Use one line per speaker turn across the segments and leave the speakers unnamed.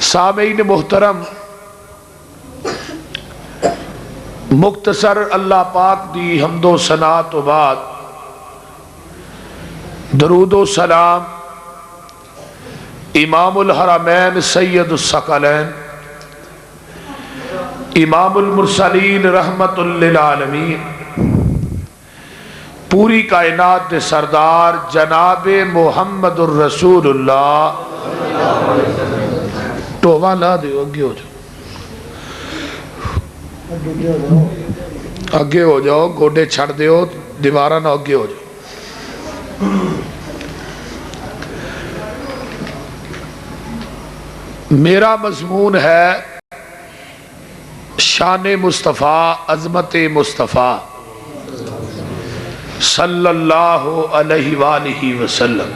سامعین محترم، مختصر اللہ پاک دی حمد و ثنا تو بعد درود و سلام امام الحرمین سید الثقلین امام المرسلین رحمت للعالمین پوری کائنات دے سردار جناب محمد الرسول اللہ ٹووا لا دیو، اگے ہو جاؤ، اگے ہو جاؤ، گوڈے چھڑ دیو، دیوارہ نہ اگے ہو جاؤ۔ میرا مضمون ہے شان مصطفیٰ، عظمت مصطفیٰ صلی اللہ علیہ وآلہ وسلم۔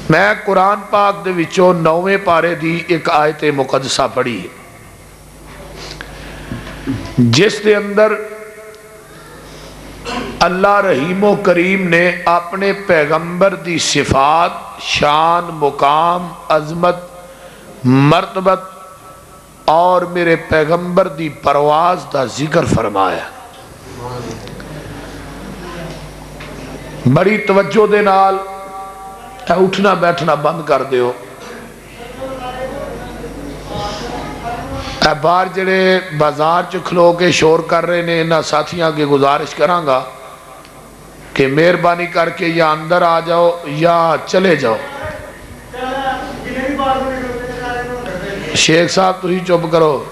میں قرآن پاک دے وچوں 9ویں پارے دی ایک آیت مقدسہ پڑھی ہے جس دے اندر اللہ رحیم و کریم نے اپنے پیغمبر دی صفات، شان، مقام، عظمت، مرتبت اور میرے پیغمبر دی پرواز دا ذکر فرمایا۔ بڑی توجہ دے نال اٹھنا بیٹھنا بند کر دیو۔ باہر جڑے بازار چ کھلو کے شور کر رہے نے، انہاں ساتھیاں کے گزارش کراں گا کہ مہربانی کر کے یا اندر آ جاؤ یا چلے جاؤ۔ شیخ صاحب تسی چپ کرو،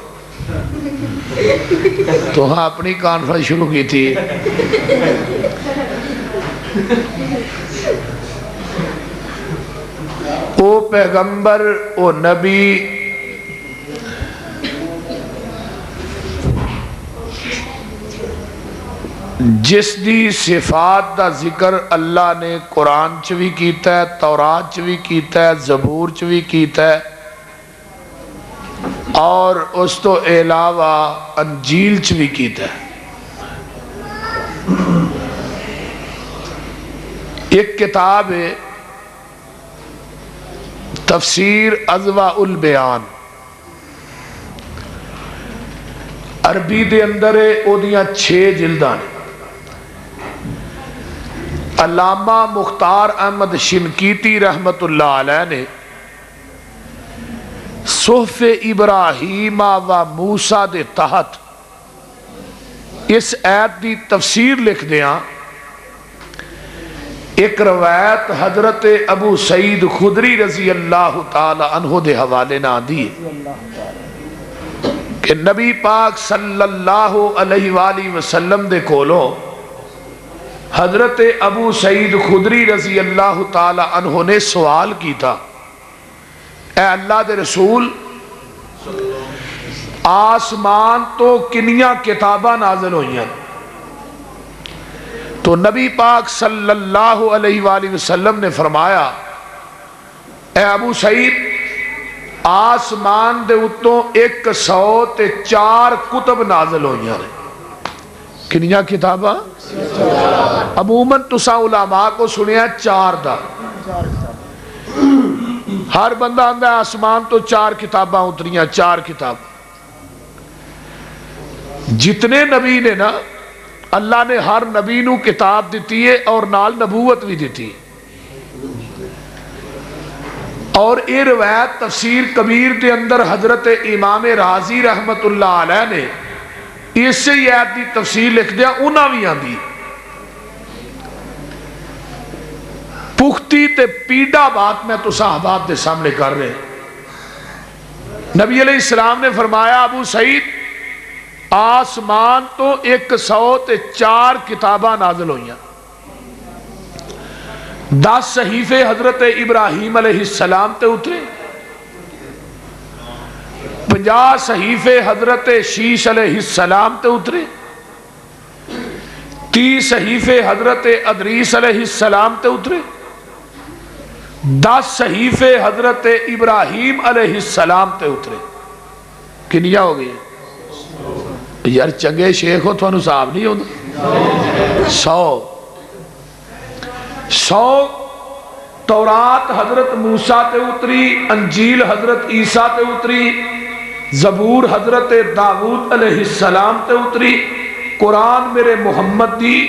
تو ہاں اپنی کانفرنس شروع کی تھی۔ او پیغمبر، او نبی جس دی صفات دا ذکر اللہ نے قرآن چ بھی کیتا ہے، تورات چ بھی کیتا ہے، زبور چ بھی کیتا ہے، اور اس تو علاوہ انجیل چ بھی کیتا ہے۔ ایک کتاب ہے تفسیر اضواء البیان، عربی دے اندر او دیاں 6 جلداں نے۔ علامہ مختار احمد شنقیطی رحمت اللہ علیہ نے صحف ابراہیم و موسیٰ دے تحت اس آیت دی تفسیر لکھ دیاں ایک روایت حضرت ابو سعید خدری رضی اللہ تعالی عنہ دے حوالے نہ دی کہ نبی پاک صلی اللہ علیہ وآلہ وسلم دے کولوں حضرت ابو سعید خدری رضی اللہ تعالی عنہ نے سوال کی تھا، اے اللہ دے رسول، آسمان تو کنیاں کتاباں نازل ہوئی ہیں؟ تو نبی پاک صلی اللہ علیہ وآلہ وسلم نے فرمایا، اے ابو سعید، آسمان دے اتوں 104 کتب نازل ہوئی ہیں۔ کنیاں کتاباں؟ عموماً تساں علماء کو سنیا 4 دا، ہر بندہ آندہ ہے آسمان تو 4 کتاباں اتریاں، 4 کتاب۔ جتنے نبی نے نا، اللہ نے ہر نبی نو کتاب دیتی ہے اور نال نبوت بھی دیتی ہے۔ اور یہ روایت تفسیر کبیر دے اندر حضرت امام رازی رحمت اللہ علیہ نے اس سے یہ آیت دی تفسیر لکھ دیا، انہاں بھی آندی پختی تے پیڑا بات میں تو صحابات دے سامنے کر رہے ہیں۔ نبی علیہ السلام نے فرمایا، ابو سعید، آسمان تو 104 کتاباں نازل ہوئیاں۔ 10 صحیفے حضرت ابراہیم علیہ السلام تے اترے، 50 صحیفے حضرت شیش علیہ السلام تے اترے، 30 صحیفے حضرت ادریس علیہ السلام تے اترے، 10 صحیفے حضرت ابراہیم علیہ السلام تے اترے۔ کنیا ہو گئی؟ یار چنگے شیخ ہو، تھوانو صاحب نہیں ہونا؟ 100 تورات حضرت موسیٰ تے اتری، انجیل حضرت عیسیٰ تے اتری، زبور حضرت داؤد علیہ السلام تے اتری، قرآن میرے محمد دی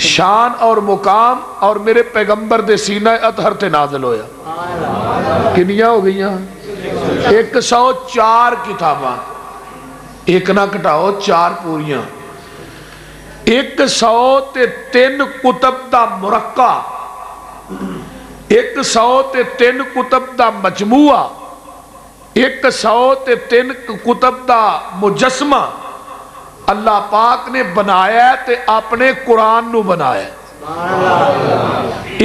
شان اور مقام اور میرے پیغمبر دے سینہ اطہر تے نازل ہویا۔ کنیاں ہو گئیاں؟ 104 کتاباں، ایک نہ کٹاؤ، 4 پوریاں۔ 103 کتب دا مرقع، 103 کتب دا مجموعہ، 103 کتب دا مجسمہ اللہ پاک نے بنایا ہے تے اپنے قرآن نو بنایا ہے۔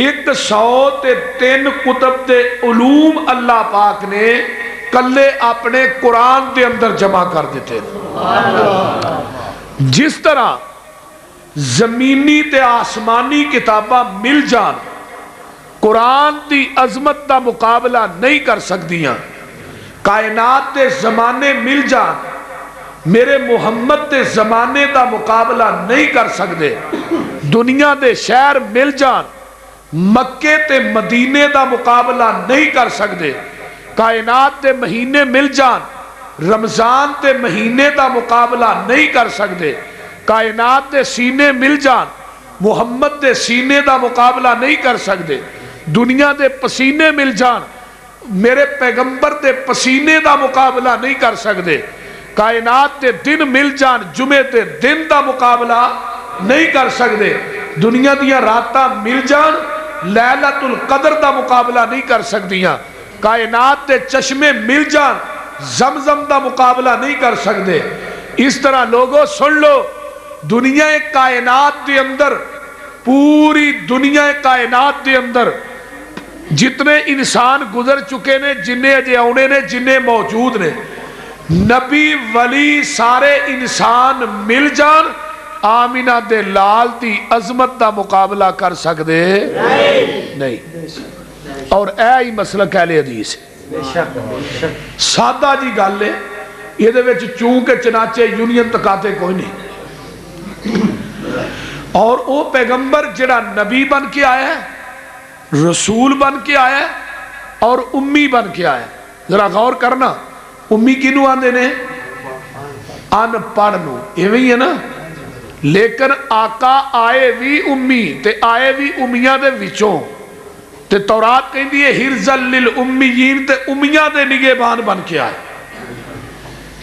103 کتب دے علوم اللہ پاک نے کلے اپنے قرآن دے اندر جمع کر دیتے ہیں۔ جس طرح زمینی تے آسمانی کتاباں مل جان قرآن دی عظمت دا مقابلہ نہیں کر سکدیاں، کائنات دے زمانے مل جان میرے محمد دے زمانے دا مقابلہ نہیں کر سکدے، دنیا دے شہر مل جان مکے تے مدینے دا مقابلہ نہیں کر سکدے، کائنات دے مہینے مل جان رمضان تے مہینے دا مقابلہ نہیں کر سکدے، کائنات دے سینے مل جان محمد دے سینے دا مقابلہ نہیں کر سکدے، دنیا دے پسینے مل جان میرے پیغمبر دے پسینے دا مقابلہ نہیں کر سکدے، کائنات دے دن مل جان جمعے دے دن دا مقابلہ نہیں کر سکدے، دنیا دیاں راتاں مل جان لیلۃ القدر دا مقابلہ نہیں کر سکدیاں، کائنات دے چشمے مل جان زمزم دا مقابلہ نہیں کر سکدے۔ اس طرح لوگوں سن لو، دنیا کائنات دے اندر، پوری دنیا کائنات دے اندر جتنے انسان گزر چکے نے، جنہیں اجے آنے نے، جنہیں موجود نے، نبی ولی سارے انسان مل جان آمینہ دے لال دی عظمت دا مقابلہ کر سکدے نہیں۔ اور اے ہی مسلک اہل حدیث سادہ جی گل ہے، یہ دے وچ چونکہ چنانچے یونین تکاتے کوئی نہیں۔ اور او پیغمبر جڑا نبی بن کے آیا ہے، رسول بن کے آیا ہے اور امی بن کے آیا ہے۔ ذرا غور کرنا، امی کینو آندے نے؟ ان پڑھ نو، ایویں ہے نا؟ لیکن آقا آئے بھی امی تے آئے بھی امیاں دے وچوں، تے تورات کہندی ہے حرزل للأمیین تے امیاں دے نگہبان بن کے آئے۔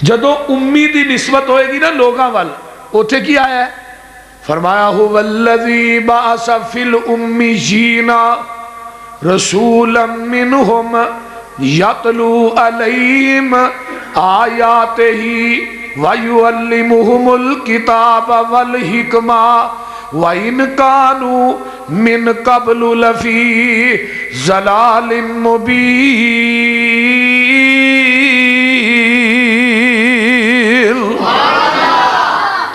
جدو امی دی نسبت ہوئے گی نا لوگاں وال، اوتھے کی آیا ہے؟ فرمایا هو الذی بعث فی الامیین رسولا منہم یتلو علیہم آیاتہ وَيُعَلِّمُهُمُ الْكِتَابَ وَالْحِكْمَةَ وَإِنْ كَانُوا مِنْ قَبْلُ لَفِي ضَلَالٍ مُبِينٍ۔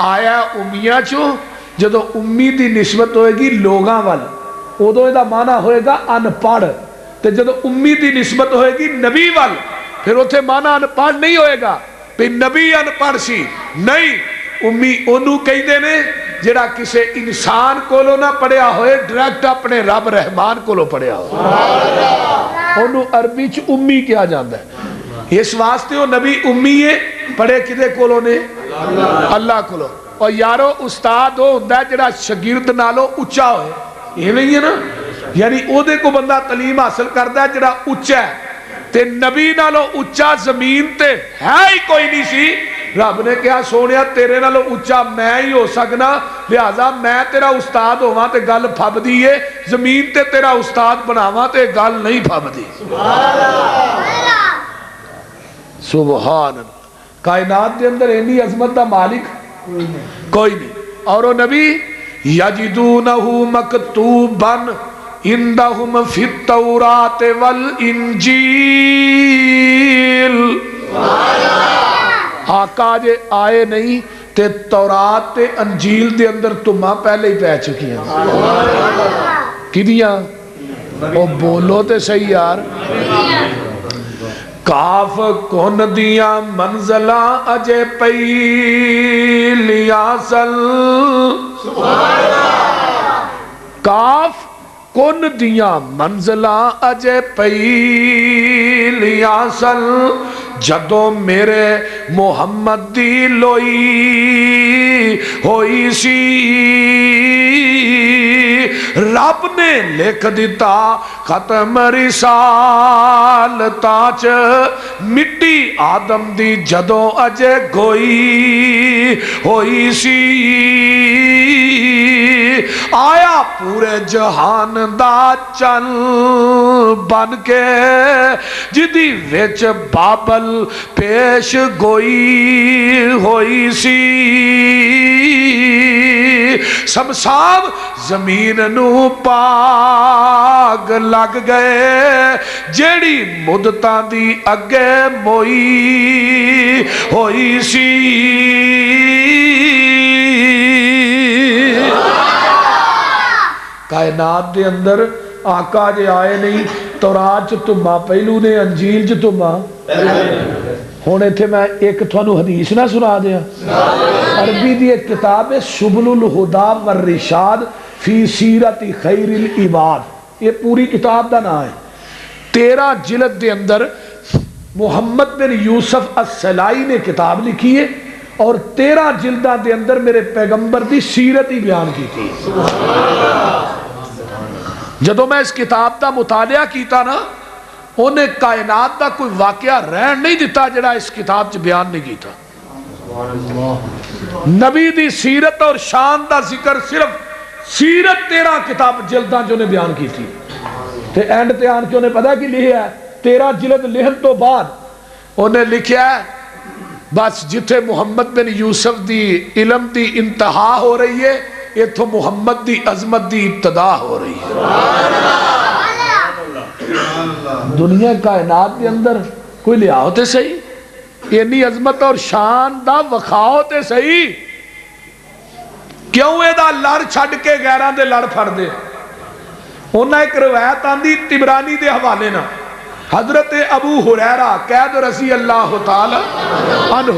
آیا امیہ چو جدو امی دی نسبت ہوئے گی لوگاں وال، ادو دا معنی ہوئے گا ان پڑھ، تے جدو امی دی نسبت ہوئے گی نبی وال پھر اتھے معنی ان پڑھ نہیں ہوئے گا پھر نبی ان پڑھ سی نہیں۔ امی انہوں کہی دینے جڑا کسے انسان کولو نہ پڑھیا ہوئے، ڈائریکٹ اپنے رب رحمان کولو پڑھیا ہوئے، انہوں عربی چ امی کیا جاندا ہے۔ اس واسطے وہ نبی امی ہے، پڑھے کدے کولو نے؟ اللہ کولو۔ اور یارو استاد ہو ہوندا ہے جڑا شاگرد نالو اچا ہوئے، یہ نہیں ہے نا؟ یعنی او دے کو بندہ تعلیم حاصل کردا ہے جڑا اچا ہے، تے نبی نالو اچا زمین تے ہے ہی کوئی نہیں سی۔ رب نے کہا سونیا تیرے نالو اچا میں ہی ہو سکنا، لہذا میں تیرا استاد ہواں تے گل پھب دیئے، زمین تے تیرا استاد بناواں تے گل نہیں پھب دی۔ سبحان اللہ۔ کائنات دے اندر اینی عظمت دا مالک کوئی نہیں۔ اور وہ نبی یجدونہ مکتوباً عندہم فی التوراۃ والانجیل، آقا جے آئے نہیں تے تورات تے انجیل دے اندر تمہاں پہلے ہی پہ چکی ہیں۔ کدیاں؟ او بولو تے صحیح یار۔ کاف کون دیاں منزلہ اجے پہلیاں سل، کاف کن دیاں منزلاں اجے پہلیاں سن جدوں میرے محمد دی لوئی ہوئی سی رب نے لکھ دیتا ختم رسالتاں چ مٹی آدم دی جدوں اجے گوئی ہوئی سی آیا پورے جہان دا چن بن کے جدی وچ بابل پیش گوئی ہوئی سی سمسام زمین نو پاگ لگ گئے جیڑی مدتاں دی اگے موئی ہوئی سی کائنات دے اندر آقا جے آئے نہیں تورات چ تما پہلو نے انجیل چ تما ہن ایتھے میں ایک تھانو حدیث نہ سنا دیا عربی دی ایک کتاب ہے سبل الہدا والرشاد فی سیرت خیر العباد یہ پوری کتاب دا نام ہے 13 جلد دے اندر محمد بن یوسف السلائی نے کتاب لکھی ہے اور 13 جلدہ دے اندر میرے پیغمبر دی سیرت ہی بیان کی تھی جدو میں اس کتاب دا مطالعہ کیتا نا انہیں کائنات دا کوئی واقعہ رہن نہیں دیتا جڑا اس کتاب چ بیان نہیں کیتا نبی دی سیرت اور شان دا ذکر صرف سیرت 13 کتاب جلداں جو نے بیان کی تھی تے اینڈ تے آن کے انہیں پتا کی لکھیا ہے 13 جلد لکھن تو بعد انہیں لکھیا ہے بس جتھے محمد بن یوسف دی علم دی انتہا ہو رہی ہے ایتھو محمد دی عظمت دی ابتدا ہو رہی ہے دنیا کائنات کے اندر کوئی لیا ہوتے صحیح انی عظمت اور شان دا وکھا ہوتے صحیح کیوں اے دا لڑ چھڑ کے غیران دے لڑ پھڑ دے انہاں ایک روایت آندی تبرانی دے حوالے نا حضرت ابو ہریرہ قید رضی اللہ تعالی عنہ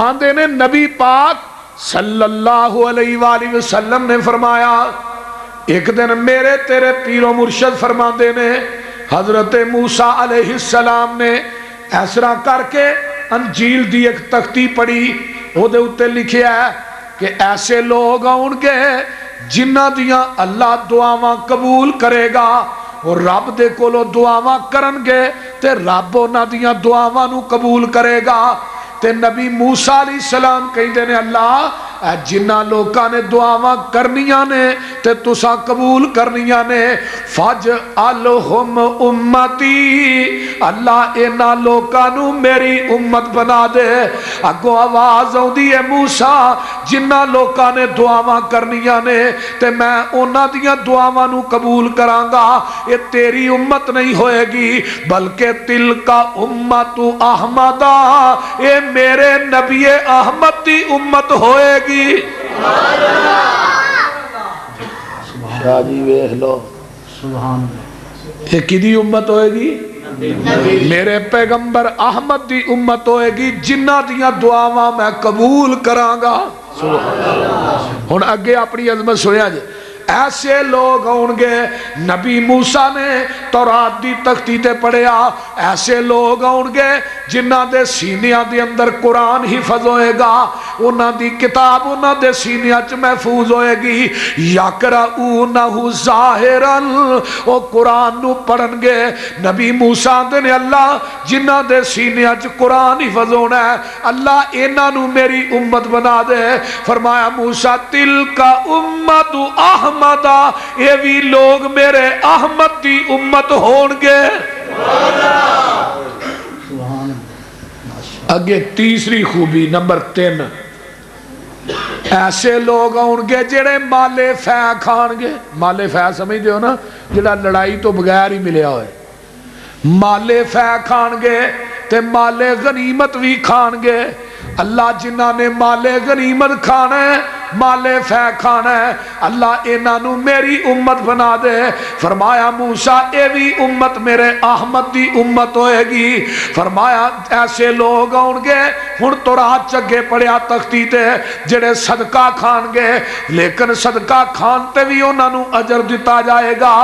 آندے نے نبی پاک صلی اللہ علیہ وآلہ وسلم نے فرمایا ایک دن میرے تیرے پیر و مرشد فرما دینے حضرت موسیٰ علیہ السلام نے ایسرا کر کے انجیل دی ایک تختی پڑھی وہ دے اتے لکھیا ہے کہ ایسے لوگ آؤں گے جنہ دیاں اللہ دعاواں قبول کرے گا اور رب دے کولو دعاواں کرن گے تے رب انہاں دیاں دعاواں نو قبول کرے گا تے نبی موسیٰ علیہ السلام کہیں دینے اللہ اے جنہ لوکاں نے دعاواں کرنیاں نے تے تساں قبول کرنیاں نے فَجْعَلْهُمْ اُمَّتِي اللہ اینا لوکاں نو میری امت بنا دے اگو آواز ہوں دیئے موسیٰ جنہ لوکاں نے دعاواں کرنیاں نے تے میں انہاں دیاں دعاواں نو قبول کرانگا یہ تیری امت نہیں ہوئے گی بلکہ تل کا امت احمدہ یہ میرے نبی احمد دی امت ہوئے گی شاہ جی ویکھ لو یہ کدی امت ہوئے گی میرے پیغمبر احمد دی امت ہوئے گی جنہ دیاں دعاواں میں قبول کرانگا ہن اگے اپنی عظمت سنیا جائے ایسے لوگ ہوں گے نبی موسیٰ نے تورات دی تختی تے پڑھیا ایسے لوگ ہوں گے جنہ دے سینیاں دے اندر قرآن حفظ ہوئے گا انہ دی کتاب انہ دے سینیاں چ محفوظ ہوئے گی یقرؤونہ ظاہراً وہ قرآن نو پڑھن گے نبی موسیٰ نے اللہ جنہ دے سینیاں چ قرآن حفظ ہونا ہے اللہ انہ نو میری امت بنا دے فرمایا موسیٰ تلکا امت احمدہ یہ بھی لوگ میرے احمد دی امت ہونگے اگے تیسری خوبی نمبر 3 ایسے لوگ ہونگے جڑے مالے فے کھانگے مالے فے سمجھ دیو نا جڑا لڑائی تو بغیر ہی ملیا ہوئے مالے فے کھانگے تے مالے غنیمت بھی کھانگے اللہ جنہ نے مالے غنیمت کھانے مالے فہ کھانا ہے، اللہ انہاں نو میری امت بنا دے۔ فرمایا موسیٰ اے بھی امت میرے احمد دی امت ہوئے گی۔ فرمایا ایسے لوگ آن گے، ہن تو رات چگے پڑیا تختی تے جڑے صدقہ کھان گے، لیکن صدقہ کھانتے بھی انہاں نو اجر دیتا جائے گا۔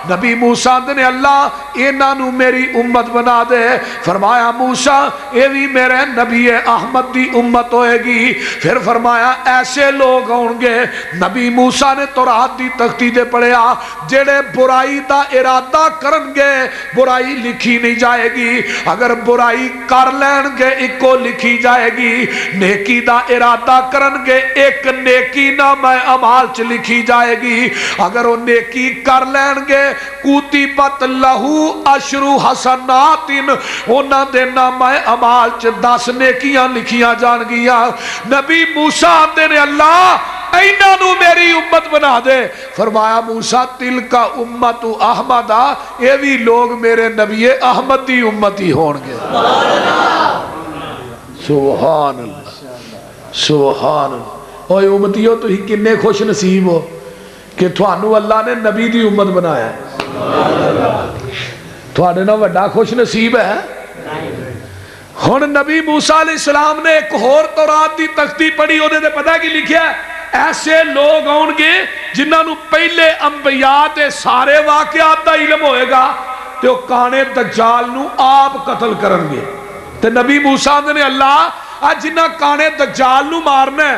نبی موسیٰ نے اللہ انہاں نو میری امت بنا دے۔ فرمایا موسیٰ اے بھی میرے نبی احمد دی امت ہوئے گی۔ پھر فرمایا ایسے لوگ ہوں گے، نبی موسیٰ نے تورات دی تختی دے پڑھیا، جڑے برائی دا ارادہ کرن گے برائی لکھی نہیں جائے گی، اگر برائی کر لین گے ایک کو لکھی جائے گی، نیکی دا ارادہ کرن گے ایک نیکی نامہ اعمال چ لکھی جائے گی، اگر وہ نیکی کر لین گے کتبت لہو اشرو حسنات انہاں دے نامہ اعمال چ 10 نیکیاں لکھیاں جان گیا۔ نبی موسیٰ نے اللہ اینہاں نو میری امت بنا دے۔ فرمایا موسیٰ تلک امت احمدہ، یہ بھی لوگ میرے نبی احمد دی امتی ہون گے۔ سبحان اللہ سبحان اللہ۔ اوہ امتیوں تو ہی کنے خوش نصیب ہو کہ تھانو اللہ نے نبی دی امت بنایا ہے، تھانے نا وڈا خوش نصیب ہے۔ ہن نبی موسیٰ علیہ السلام نے ایک اور تورات دی تختی پڑھی، انہیں نے پتہ کی لکھیا ہے ایسے لوگ ہون گے جنہاں نو پہلے انبیاء تے سارے واقعات دا علم ہوئے گا تے وہ کانے دجال نو آپ قتل کرن گے۔ تے نبی موسیٰ نے اللہ آج جنہاں کانے دجال نو مارنا ہے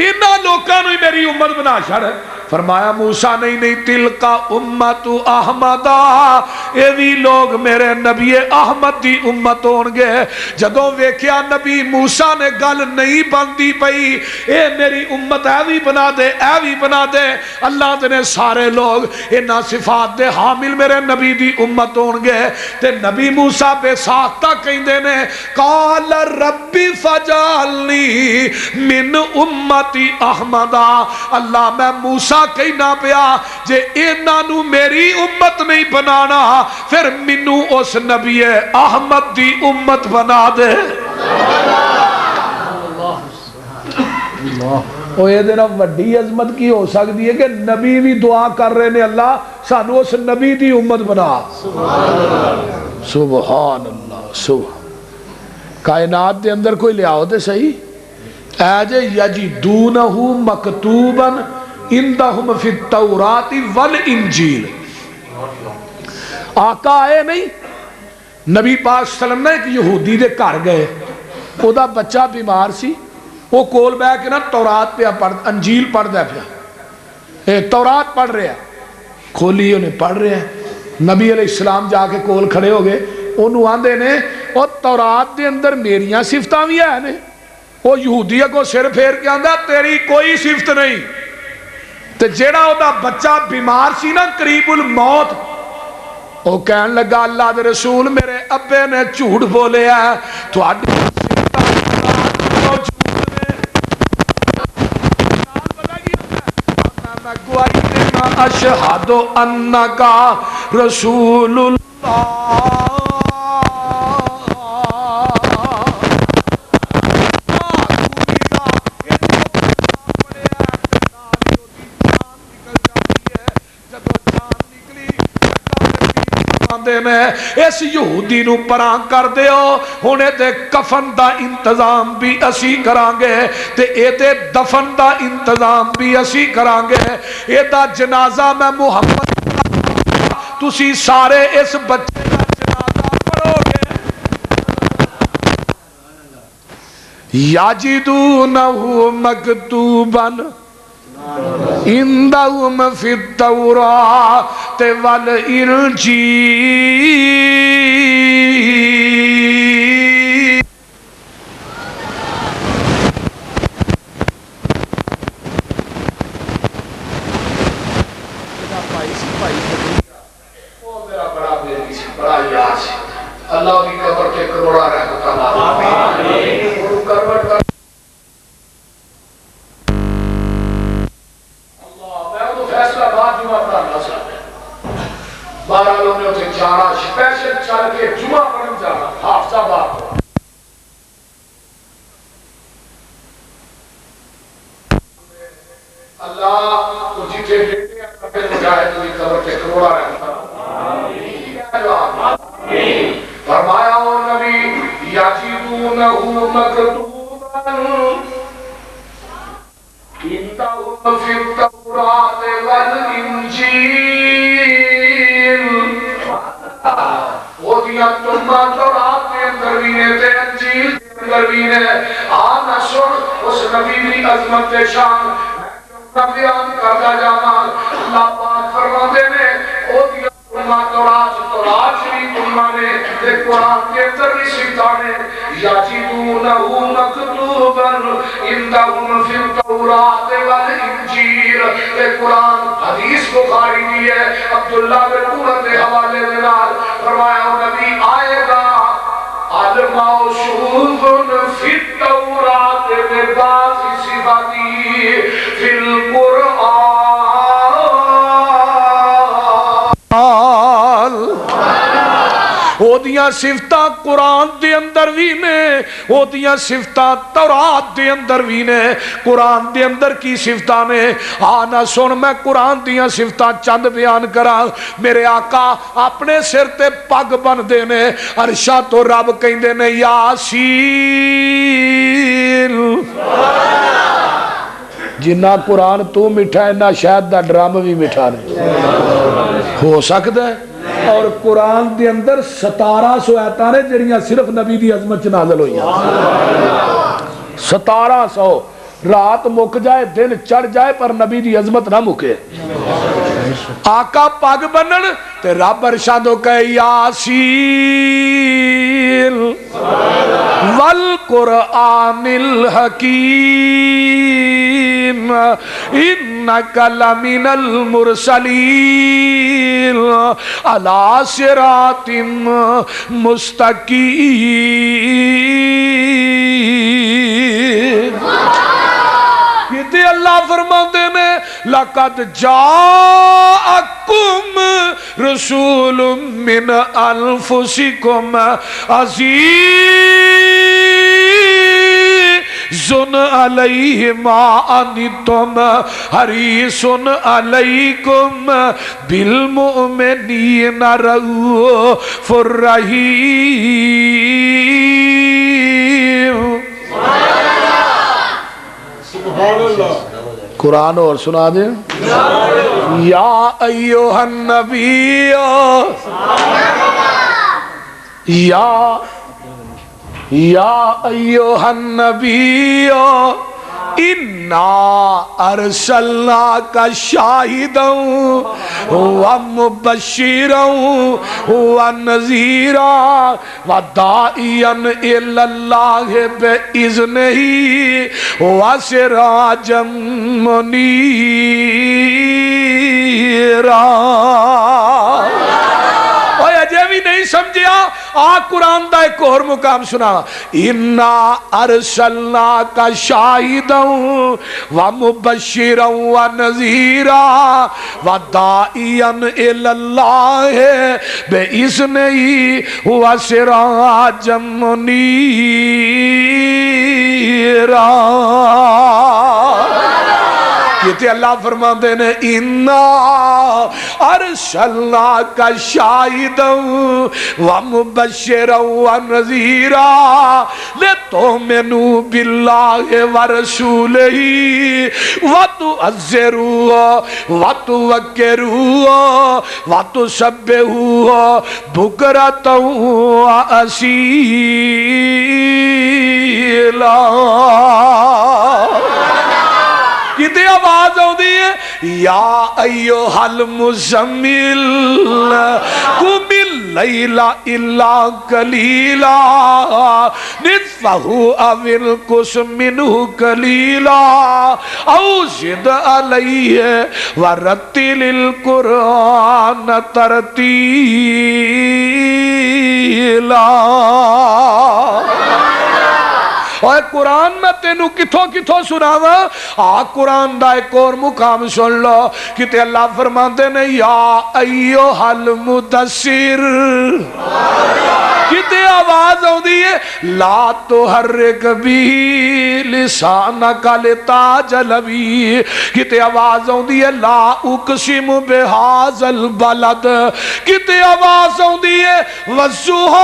انہاں لوکاں نو ہی میری امت بنا چھڑ۔ فرمایا موسیٰ نہیں تلک امت احمدہ، یہ بھی لوگ میرے نبی احمد دی امت ہونگے۔ جدوں ویکھیا نبی موسیٰ نے گل نہیں بندی پئی، اے میری امت اے بھی بنا دے اے بھی بنا دے، اللہ نے سارے لوگ انہاں صفات دے حامل میرے نبی دی امت ہونگے۔ تے نبی موسیٰ بے ساختہ کہندے نے قال ربی فجعلنی من امتی احمدہ، اللہ میں موسیٰ کہنا پیا جے انہاں نو میری امت نہیں بنانا پھر منو اس نبی احمد دی امت بنا دے۔ وہ یہ دینا وڈی عظمت کی ہو سکتی ہے کہ نبی بھی دعا کر رہے نے اللہ سانو اس نبی دی امت بنا۔ سبحان اللہ سبحان۔ کائنات دے اندر کوئی لیاؤ دے صحیح ایجے یجدونہو مکتوباً اندہم فی التورات والانجیل۔ آقا آئے نہیں، نبی پاک صلی اللہ علیہ وسلم نے ایک یہودی دے گھر گئے، او دا بچہ بیمار سی، وہ کول بے کے نا تورات پہ انجیل پڑھ دے پیا، تورات پڑھ رہے ہیں، کھولی انہیں پڑھ رہے ہیں۔ نبی علیہ السلام جا کے کول کھڑے ہو گئے، انہوں آندے نے اور تورات دے اندر میریاں صفتاں بھی ہیں نے۔ وہ یہودی کو سر پھیر کے آندہ تیری کوئی صفت نہیں۔ تے جیڑا او دا بچہ بیمار سی نا قریب الموت، وہ کہن لگا اللہ دے رسول میرے ابے نے جھوٹ بولے ہے، تو اشہد انکا رسول اللہ۔ اس یہودی نو پران کر دیو، ہونے دے کفن دا انتظام بھی اسی کرانگے تے اے دے دفن دا انتظام بھی اسی کرانگے، اے دا جنازہ میں محمد تسی سارے اس بچے دا جنازہ پڑھو گے۔ یاجدونہو مکتوباً اندہم فی التورات والانجیل۔ اللہ کی قبر کے کروڑا رحمت بارہ لوگ نے اسے جانا اسپیشل چل کے جمعہ پڑھن جانا۔ اللہ کو جیتے بیٹے اپنے مجاہد کی قبر کے کروڑا رہتا فرمایا او نبی یجدونہو مکتوبا اندہم فی التوراۃ والانجیل وہ دیا تمہ تورات کے اندر بھی نے تے انجیل کے اندر بھی نے آنا سن اس نبی کی عظمت شان میں بیان کرتا جانا اللہ پاک فرماتے نے وہ دیا تمہ تورات شری تمہ نے تے قرآن کے اندر بھی سیدھانے یجدونہو مکتوبا اندہم فی التوراۃ والانجیل تے قرآن حدیث بخاری دی ہے عبداللہ بن عمر کے حوالے دینار فرمایا نبی آئے گا الموصوف فی التوراۃ ببعض صفاتی فی القرآن او دیاں صفتاں قرآن دے اندر بھی نے او دیاں صفتاں تورات دے اندر بھی نے قرآن دے اندر کی صفتاں نے آنا سن میں قرآن دیاں صفتاں چند بیان کرا میرے آقا اپنے سر تے پگ بن دے نے عرشاں تو رب کہیں دے نے یاسین جنہ قرآن تو مٹھا ہے نہ شاید دا ڈرام بھی مٹھا نہیں ہو سکتا ہے اور قرآن دے اندر 1700 آیتاں نے جڑیاں صرف نبی دی عظمت چ نازل ہوئی 1700 رات مک جائے دن چڑھ جائے پر نبی دی عظمت نہ مکے آقا پاگ بنن تے رب ارشادو کہے یاسین والقرآن الحکیم انک لمن المرسلین علی صراط مستقیم کہتے اللہ فرماتے نے لَقَدْ جَاءَكُمْ رَسُولٌ مِّنْ أَنفُسِكُمْ عَزِيزٌ عَلَيْهِ مَا عَنِتُّمْ حَرِيصٌ عَلَيْكُمْ بِالْمُؤْمِنِينَ رَءُوفٌ رَحِيمٌ قرآن اور سنا دیں یا ایوہ النبی یا ایوہ النبی اِنَّا أَرْسَلْنَاكَ شَاهِدًا وَمُبَشِّرًا وَنَذِيرًا وَدَاعِيًا إِلَى اللَّهِ بِإِذْنِهِ وَسِرَاجًا مُنِيرًا اجے بھی نہیں سمجھیا قرآن دا ایک اور مقام سنا اِنَّا أَرْسَلْنَاكَ شَاهِدًا وَمُبَشِّرًا وَنَذِيرًا وَدَاعِيًا إِلَى اللَّهِ بِإِذْنِهِ وَسِرَاجًا مُنِيرًا کہتے اللہ فرماتے ہیں اِنَّا أَرْسَلْنَاكَ شَاهِدًا وَمُبَشِّرًا وَنَذِيرًا لِتُؤْمِنُوا بِاللَّهِ وَرَسُولِهِ وَتُعَزِّرُوهُ وَتُوَقِّرُوهُ وَتُسَبِّحُوهُ بُكْرَةً وَأَصِيلًا کتے آواز ہو دی ہے یا ایوہ المزمل قم اللیل الا قلیلا نصفہ او انقص منہ قلیلا او زد علیہ ورتل القرآن ترتیلا اور قرآن میں تینوں کتھوں کتھوں سناوا قرآن دا ایک اور مقام سن لو کتے اللہ فرماتے نے یا ایوہ المدثر کتے آواز ہوں دیئے لا تحرک بھی لسانک لتعجل بھی کتے آواز ہوں دیئے لا اقسم بہذا البلد کتے آواز ہوں دیئے والضحی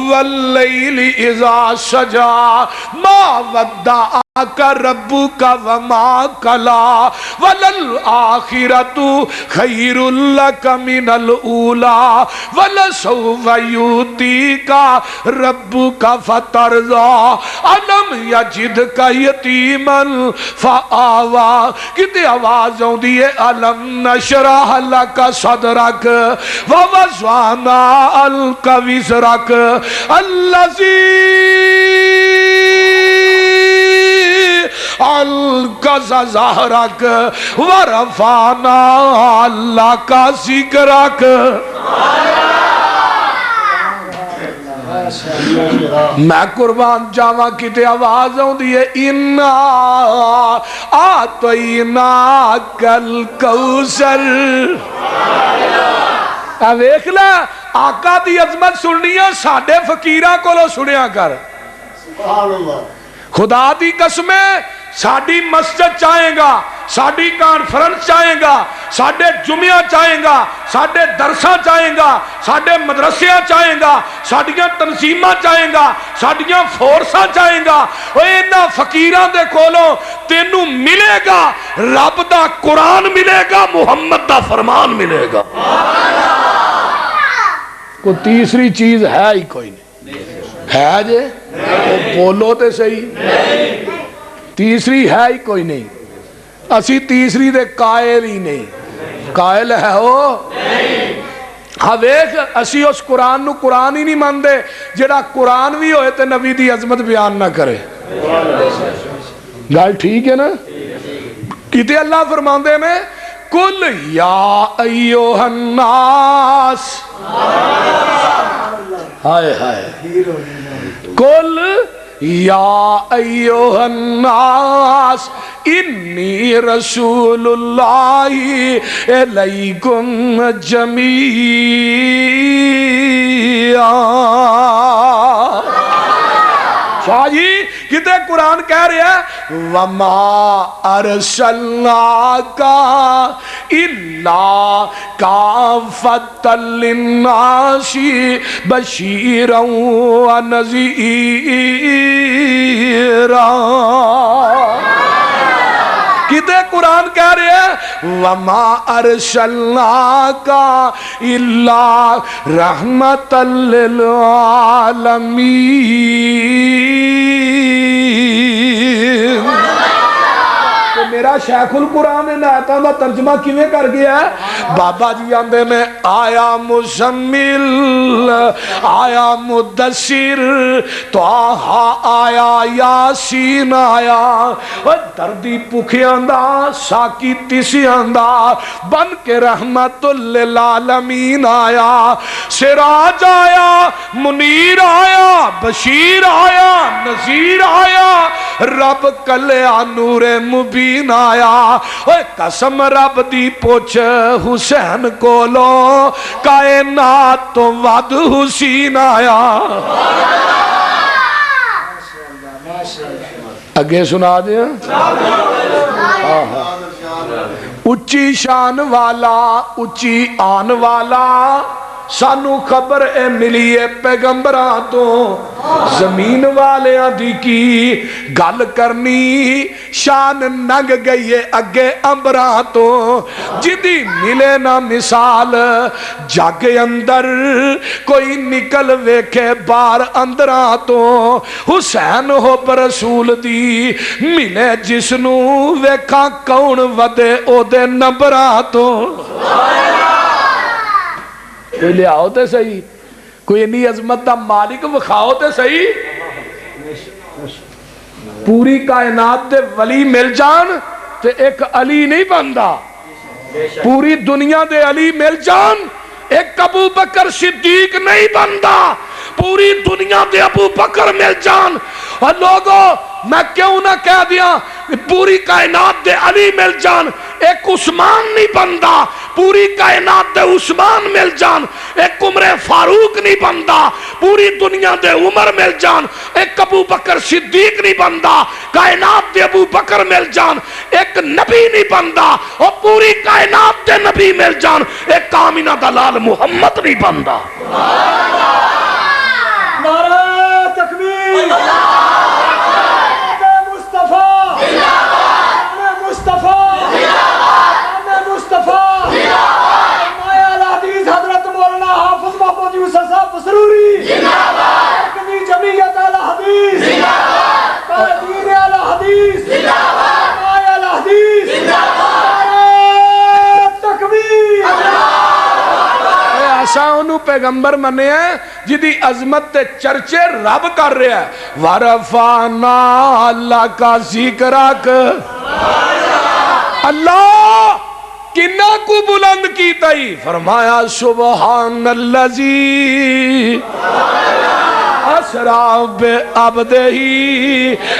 واللیل اذا سجا ما ودعک ربک وما کلا وللآخرۃ خیر لک من الاولی ولسوف یؤتیک ربک فترضی الم یجدک یتیما فآوی کتے آواز ہوں دیئے الم نشرح لک صدرک ووضعنا عنک وزرک الذی انقض ظہرک ورفعنا لک ذکرک میں قربان جاواں کتے آواز ہوں دیئے انا آتیناک الکوثر ویکھ لے آقا دی عظمت سننی ہے ساڈے فقیراں کولوں سنیا کر خدا دی قسمیں ساڈی مسجد چاہیں گا ساڈی کانفرنس چاہیں گا ساڈے جمعہ چاہیں گا ساڈے درساں چاہیں گا ساڈے مدرسیاں چاہیں گا ساڈیاں تنظیماں چاہیں گا ساڈیاں فورساں چاہیں گا انہاں فقیراں دے کولوں تینوں ملے گا رب دا قرآن ملے گا محمد دا فرمان ملے گا کوئی تیسری چیز ہے ہی کوئی نہیں ہے جے بولو تے صحیح تیسری ہے ہی کوئی نہیں اسی تیسری دے قائل ہی نہیں قائل ہے ہو ہاں ویکھ اسی اس قرآن نو قرآن ہی نہیں مان دے جڑا قرآن بھی ہوئے تے نبی دی عظمت بیان نہ کرے گل ٹھیک ہے نا کتے اللہ فرماندے میں کل یا ایوہ الناس ہائے ہائے کل یا ایوہ الناس انی رسول اللہ علیکم جمیعا شاہ جی کتے قرآن کہہ رہے ہیں وَمَا أَرْسَلْنَاكَ إِلَّا كَافَّةً لِلنَّاسِ بَشِيرًا وَنَذِيرًا کتے قرآن کہہ رہے ہیں وَمَا أَرْسَلْنَاكَ إِلَّا رَحْمَةً لِلْعَالَمِينَ میرا شیخ القرآن نے آیتاں دا ترجمہ کیویں کر گیا ہے بابا جی آندے نے آیا مزمل آیا مدثر طٰہٰ آیا یاسین آیا دردی پکھیاں دا ساکی تسیاں دا بن کے رحمت للعالمین آیا سراج آیا منیر آیا بشیر آیا نذیر آیا رب کلیا نور مبین آیا قسم رب دی پوچھ حسین کولو کائنات تو ود حسین آیا اگے سنا دیا اچھی شان والا اچھی آن والا سانو خبر اے ملی ہے پیغمبران تو زمین والے دی کی گل کرنی شان ننگ گئی ہے اگے امبران تو جدی ملے نہ مثال جگ اندر کوئی نکل ویکھے بار اندران تو حسین ہو پر رسول دی ملے جسنو ویکھا کون ودے او دے نمبران تو کوئی لے آؤ تے صحیح کوئی انی عظمت دا مالک وکھاؤ تے صحیح پوری کائنات دے ولی مل جان تے ایک علی نہیں بندا پوری دنیا دے علی مل جان ایک ابو بکر صدیق نہیں بندا پوری دنیا دے ابو بکر مل جان اور لوگوں میں کیوں نہ کہہ دیا پوری کائنات دے علی مل جان ایک عثمان نہیں بندہ، پوری کائنات دے عثمان مل جان ایک عمر فاروق نہیں بندہ، پوری دنیا دے عمر مل جان ایک ابو بکر صدیق نہیں بندہ، کائنات دے ابو بکر مل جان ایک نبی نہیں بندہ، اور پوری کائنات دے نبی مل جان ایک آمینہ دلال محمد نہیں بندہ۔
نعرہ تکبیر،
پیغمبر منے ہیں جدی عظمت تے چرچے رب کر رہے ہیں وَرَفَعْنَا اللہ کا ذکرک اللہ کنہ کو بلند کی تئی فرمایا سبحان اللذی اسرا بعبدہ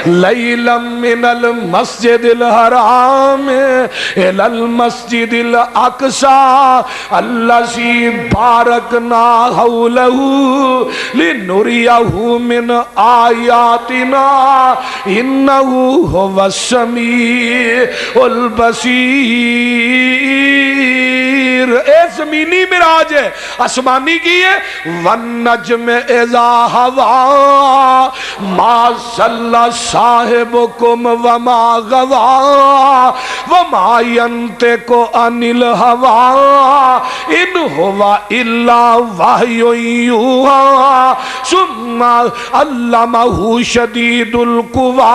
لیلا من المسجد الحرام الى المسجد الاقصى الذي باركنا حوله لنريه من آیاتنا انه هو السمیع البصیر۔ اے زمینی معراج ہے، آسمانی کی ہے والنجم اذا ہوا ما صلی صاحبکم وما غوا وما ینطق عن الہوا ان ہوا الا وحی یوحی ثم علمہ شدید القوی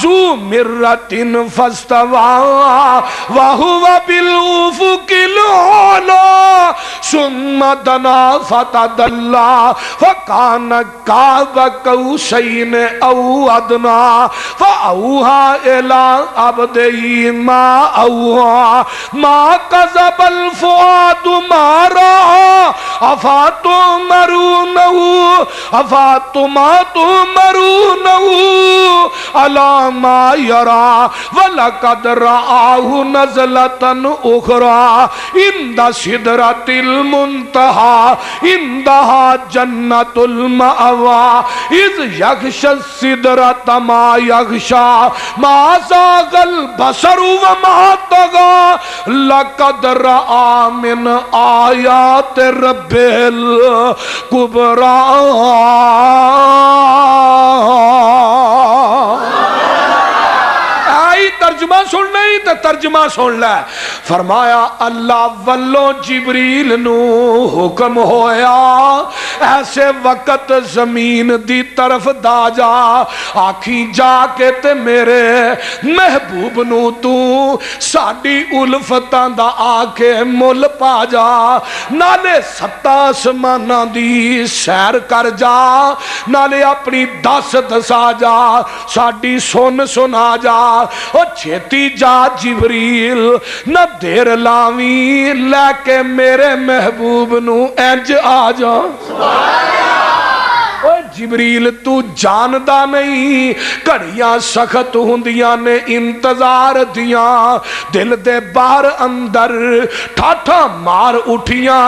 ذو مرۃ فاستوی وہو بالافق الاعلی ثم دنا فتدلی فکان قاب قوسین او ادنا فاوحی الی عبدہ ما اوحی ما کذب الفؤاد ما رأى افتمارونہ علی ما یری ولقد رآہ نزلۃ اخری عند سدرۃ المنتہی عندہا جنت المأوی اذ یغشی السدرۃ ما یغشی ما زاغ البصر وما طغی لقد رأى من آیات رب الکبری۔ ترجمہ سن نہیں تو ترجمہ سن لے۔ فرمایا اللہ والوں جبریل نو حکم ہویا ایسے وقت زمین دی طرف دا جا آکھی جا کے تے میرے محبوب نو تو ساڑی الفتاں دا آکے مل پا جا نالے ستا آسماناں دی سیر کر جا نالے اپنی دس دسا جا ساڑی سن سنا جا او چھتی جا جبریل نہ دیر لاویں لے کے میرے محبوب نو انج آ جا۔ اوہ جبریل تو جاندہ نہیں کڑیاں سخت ہوندیاں نے انتظار دیاں دل دے بار اندر ٹھاٹھا مار اٹھیاں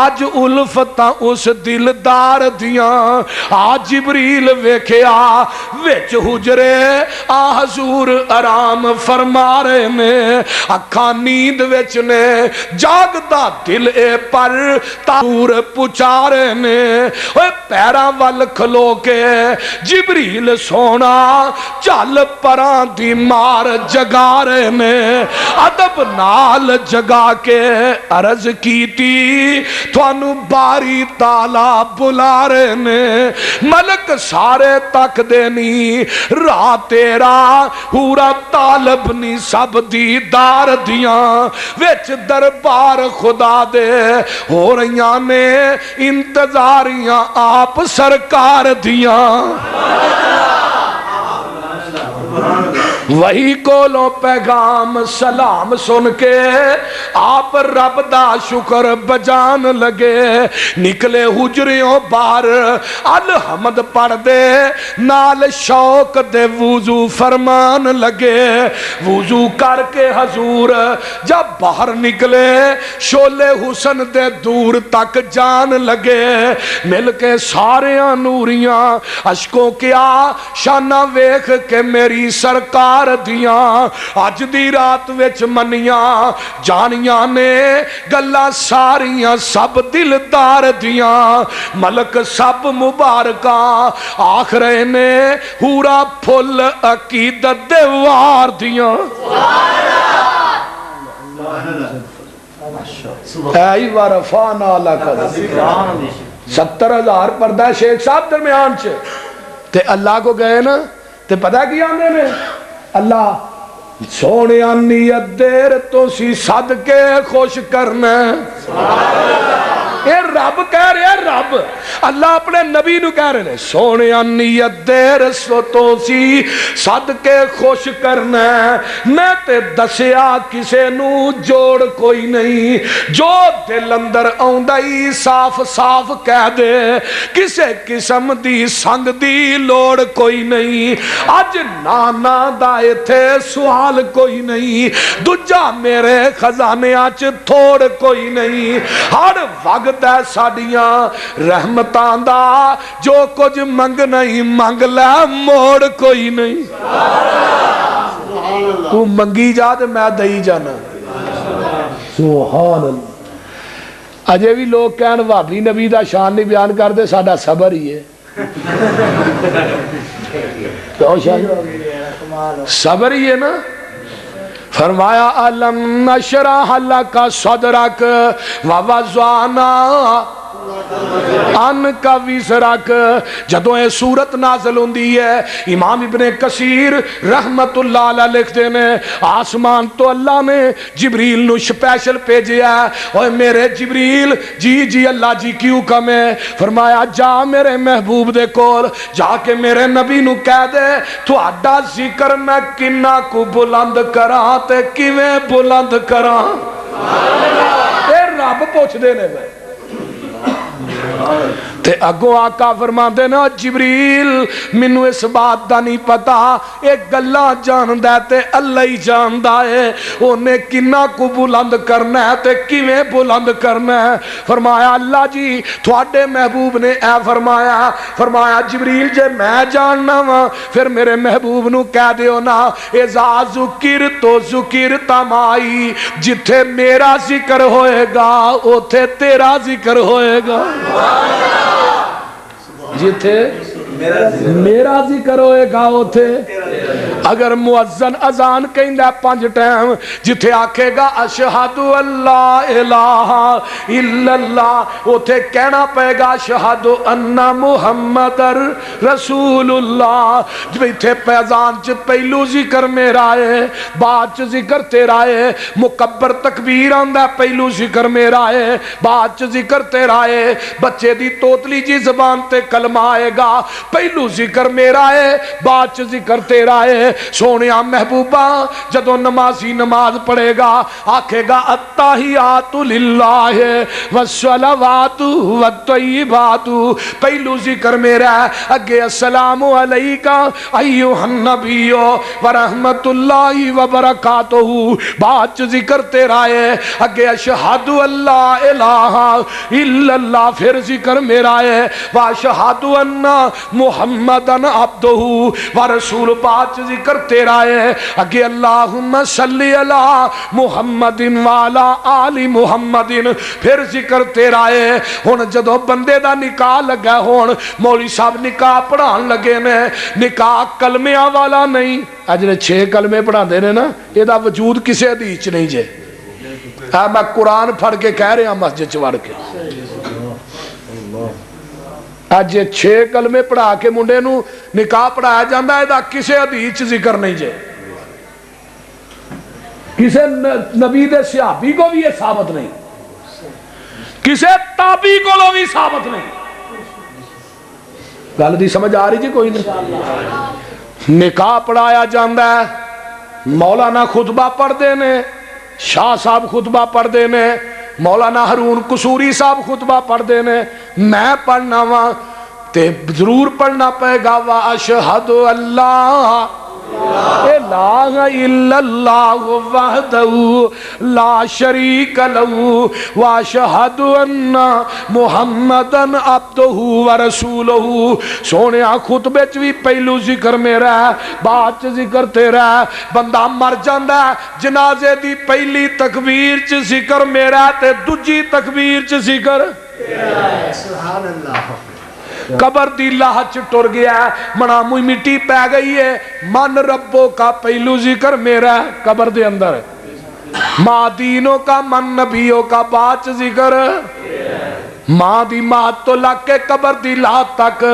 آج الفتاں اس دلدار دیاں آج جبریل ویکھیا ویچ حجرے آ حضور آرام فرما رہے نے اکھاں نیند ویچ نے جاگدہ دل اے پر تاور پچارے نے اوہ پیرا وال کھلو کے جبریل سونا چل پران دی مار جگا رہے نے ادب نال جگا کے عرض کیتی توانو باری تالا بلا رہے نے ملک سارے تک دینی راہ تیرا پورا طالب نی سب دیدار دیاں ویچ دربار خدا دے ہو رہیاں نے انتظاریاں آپ سرکار دیاں۔ وہی کولوں پیغام سلام سن کے آپ رب دا شکر بجان لگے نکلے حجریوں باہر الحمد پڑھ دے نال شوق دے وضو فرمان لگے وضو کر کے حضور جب باہر نکلے شولے حسن دے دور تک جان لگے مل کے سارے نوریاں اشکوں کیا شانہ ویکھ کے میری سرکار دیاں اج دی رات وچ منیاں جانیاں نے گلاں ساریاں سب دلدار دیاں ملک سب مبارکاں آخرے نے ہورا پھل عقیدت دے وار دیاں اے ورفعنا لک 70,000 پردہ شیخ صاحب درمیان چھے تے اللہ کو گئے نا تے پتہ کیا آنے میں اللہ سونے نیت دیر تو سی صدقے خوش کرنا اے رب کہہ رہے ہیں رب اللہ اپنے نبی نو کہہ رہے ہیں سونے نیت دیر تو سی صدقے خوش کرنا میں تے دسیا کسے نو جوڑ کوئی نہیں جو دل اندر آؤندائی صاف صاف کہہ دے کسے قسم دی سنگ دی لوڑ کوئی نہیں اج نانا دائے تھے سوال کوئی نہیں دجا میرے خزانے آج تھوڑ کوئی نہیں ہر وقت ہے ساڑیاں رحمتان دا جو کچھ منگ نہیں منگ لے موڑ کوئی نہیں تو منگی جا دے میں دئی جانا سبحان اللہ اجے بھی لوگ کہن وابی نبی دا شان نہیں بیان کر دے ساڑا صبر ہی ہے صبر ہی ہے نا فرمایا علم نشرح لک صدرک ووضعنا ان کا وزرک جدوں اے سورت نازل ہوندی ہے امام ابن کثیر رحمت اللہ علیہ لکھتے نے آسمان تو اللہ نے جبریل نو سپیشل بھیجیا اوے میرے جبریل جی اللہ جی کی حکم ہے فرمایا جا میرے محبوب دے کول جا کے میرے نبی نو کہہ دے تہاڈا ذکر میں کنا کو بلند کراں تے کیویں بلند کراں اے رب پوچھ دے نے تے اگوں آقا فرماندے نا جبریل منو اس بات دا نہیں پتا ایک گلہ جاندہ ہے تے اللہ ہی جاندہ ہے انہیں کنہ کو بلند کرنا ہے تے کیویں بلند کرنا ہے فرمایا اللہ جی تھوڑے محبوب نے اے فرمایا جبریل جے میں جاننا وا پھر میرے محبوب نو کہہ دیو نا اذا ذکر تو ذکر تمائی جتھے میرا ذکر ہوئے گا اوتھے تیرا ذکر ہوئے گا جتھے میرا ذکر ہوئے گا ہوتے اگر مؤذن اذان کہندہ 5 ٹائم جتھے آکھے گا اشہد اللہ الہ الا اللہ ہوتے کہنا پہے گا اشہد ان محمد رسول اللہ جب ایتھے پیزان چ پہلو ذکر میرا ہے بعد چ ذکر تیرا ہے مکبر تکبیر آندہ پہلو ذکر میرا ہے بعد چ ذکر تیرا ہے بچے دی توتلی جی زبان تے کلمہ آئے گا پہلو ذکر میرا ہے بعد ذکر تیرا ہے سونیا محبوبہ جدو نمازی نماز پڑھے گا آکھے گا التحیات للہ والصلوات والطیبات پہلو ذکر میرا ہے اگے السلام علیکہ ایوہ النبی ورحمت اللہ وبرکاتہ بعد ذکر تیرا ہے اگے اشہد اللہ الہ الا اللہ پھر ذکر میرا ہے واشہد ان محمدن عبدہ ورسول پاک ذکر تیرا ہے اگے اللہم صلی علی محمدن والا آل محمدن پھر ذکر تیرا ہے ہن جدو بندے دا نکاح لگا ہون مولوی صاحب نکاح پڑھان لگے نے نکاح کلمیاں والا نہیں اجلے 6 کلمے پڑھان دے نے نا یہ دا وجود کسے حدیث نہیں جے میں قرآن پڑھ کے کہہ رہا مسجد چوڑ کے آج 6 کلمے پڑھا کے منڈے نو نکاح پڑھایا جاندہ ہے دا کسے حدیث ذکر نہیں جے کسے نبی دے صحابی کو بھی یہ ثابت نہیں کسے تابعی کو بھی ثابت نہیں گل دی سمجھ آ رہی جی کوئی نہیں نکاح پڑھایا جاندہ ہے
مولانا خطبہ پڑھ دینے، شاہ صاحب خطبہ پڑھ دینے، مولانا ہارون قصوری صاحب خطبہ پڑھ دینے، میں پڑھنا وا تے ضرور پڑھنا پائے گا وَأَشْهَدُ اللَّهَ الہ الا اللہ وحدہ لا شریک لہ واشہد ان محمدن عبدہ ورسولہ۔ سونیا خطبے چ بھی پہلو ذکر میرا ہے، بعد چ ذکر تیرا ہے۔ بندہ مر جاندا ہے جنازے دی پہلی تکبیر چ ذکر میرا تے دوجی تکبیر چ ذکر تیرا ہے۔
سبحان اللہ۔
قبر دی لاہ ٹر گیا ہے، منا موئی مٹی پہ گئی ہے، من ربوں کا پہلو ذکر میرا ہے قبر دے اندر ہے، ماں دینوں کا من نبیوں کا بعد ذکر، ماں دی مات تو لگ کے قبر دی لات تک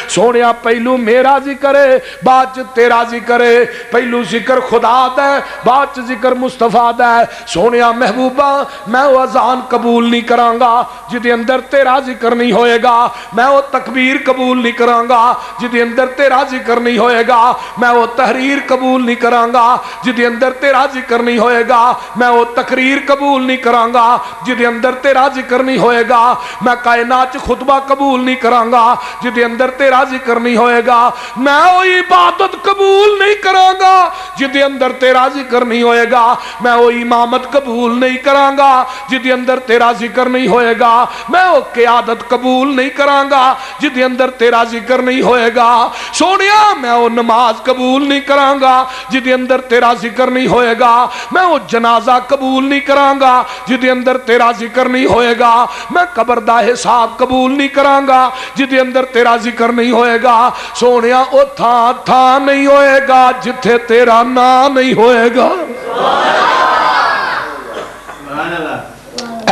سونیا پہلو میرا ذکر ہے، بعد تیرا ذکر ہے، پہلو ذکر خدا دا ہے، بعد ذکر مصطفیٰ دا ہے۔ سونیا محبوبہ میں وہ اذان قبول نہیں کران گا جدے اندر تیرا ذکر نہیں ہوئے گا، میں وہ تکبیر قبول نہیں کران گا جدے اندر تیرا ذکر نہیں ہوئے گا، میں وہ تحریر قبول نہیں کران گا جدے اندر تیرا ذکر نہیں ہوئے گا، میں وہ تقریر قبول نہیں کران گا جدے اندر تیرا ذکر نہیں ہوئے گا، میں کائنات خطبہ قبول نہیں کران گا جدے اندر تیرا ذکر نہیں ہوئے گا، میں وہ عبادت قبول نہیں کران گا جدے اندر تیرا ذکر نہیں ہوئے گا، میں وہ امامت قبول نہیں کران گا جدے اندر تیرا ذکر نہیں ہوئے گا، میں وہ قیادت قبول نہیں کران گا جدے اندر تیرا ذکر نہیں ہوئے گا۔ سونیا میں وہ نماز قبول نہیں کران گا جدے اندر تیرا ذکر نہیں ہوئے گا، میں وہ جنازہ قبول نہیں کران گا جدے اندر تیرا ذکر نہیں ہوئے گا، میں قبر دا حساب قبول نہیں کران گا جدے اندر تیرا ذکر نہیں ہوئے گا۔ سونیا او تھا نہیں ہوئے گا جتھے تیرا نام نہیں ہوئے گا۔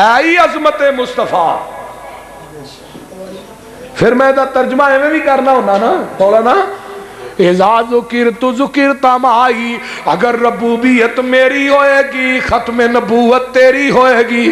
اے عظمت مصطفیٰ۔ پھر میں دا ترجمہ ایویں بھی کرنا ہونا نا بولا نا، اذا ذکرت ذکرت معائی، اگر ربوبیت میری ہوئے گی ختم نبوت تیری ہوئے گی،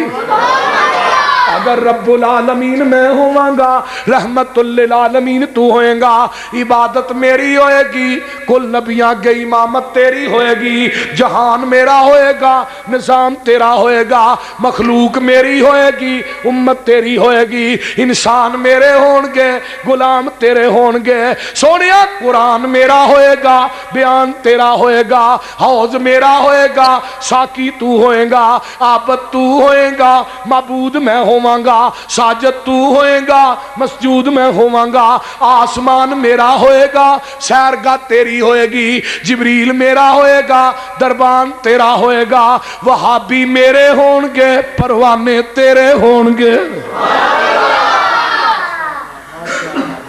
اگر رب العالمین میں ہوواں گا رحمت للعالمین تو ہوئے گا، عبادت میری ہوئے گی، کل نبیاں گئی امامت تیری ہوئے گی، جہان میرا ہوئے گا، نظام تیرا ہوئے گا، مخلوق میری ہوئے گی، امت تیری ہوئے گی، انسان میرے ہون گے، غلام تیرے ہون گے۔ سونیا قرآن میرا ہوئے گا، بیان تیرا ہوئے گا، حوض میرا ہوئے گا، ساقی تو ہوئے گا، عابد تو ہوئے گا، معبود میں ہوواں گا، ساجد تو ہوئے گا، مسجود میں ہوواں گا، آسمان میرا ہوئے گا، سیرگاہ تیری ہوئے گی، جبریل میرا ہوئے گا، دربان تیرا ہوئے گا، وہابی میرے ہون گے، پروانے تیرے ہون گے،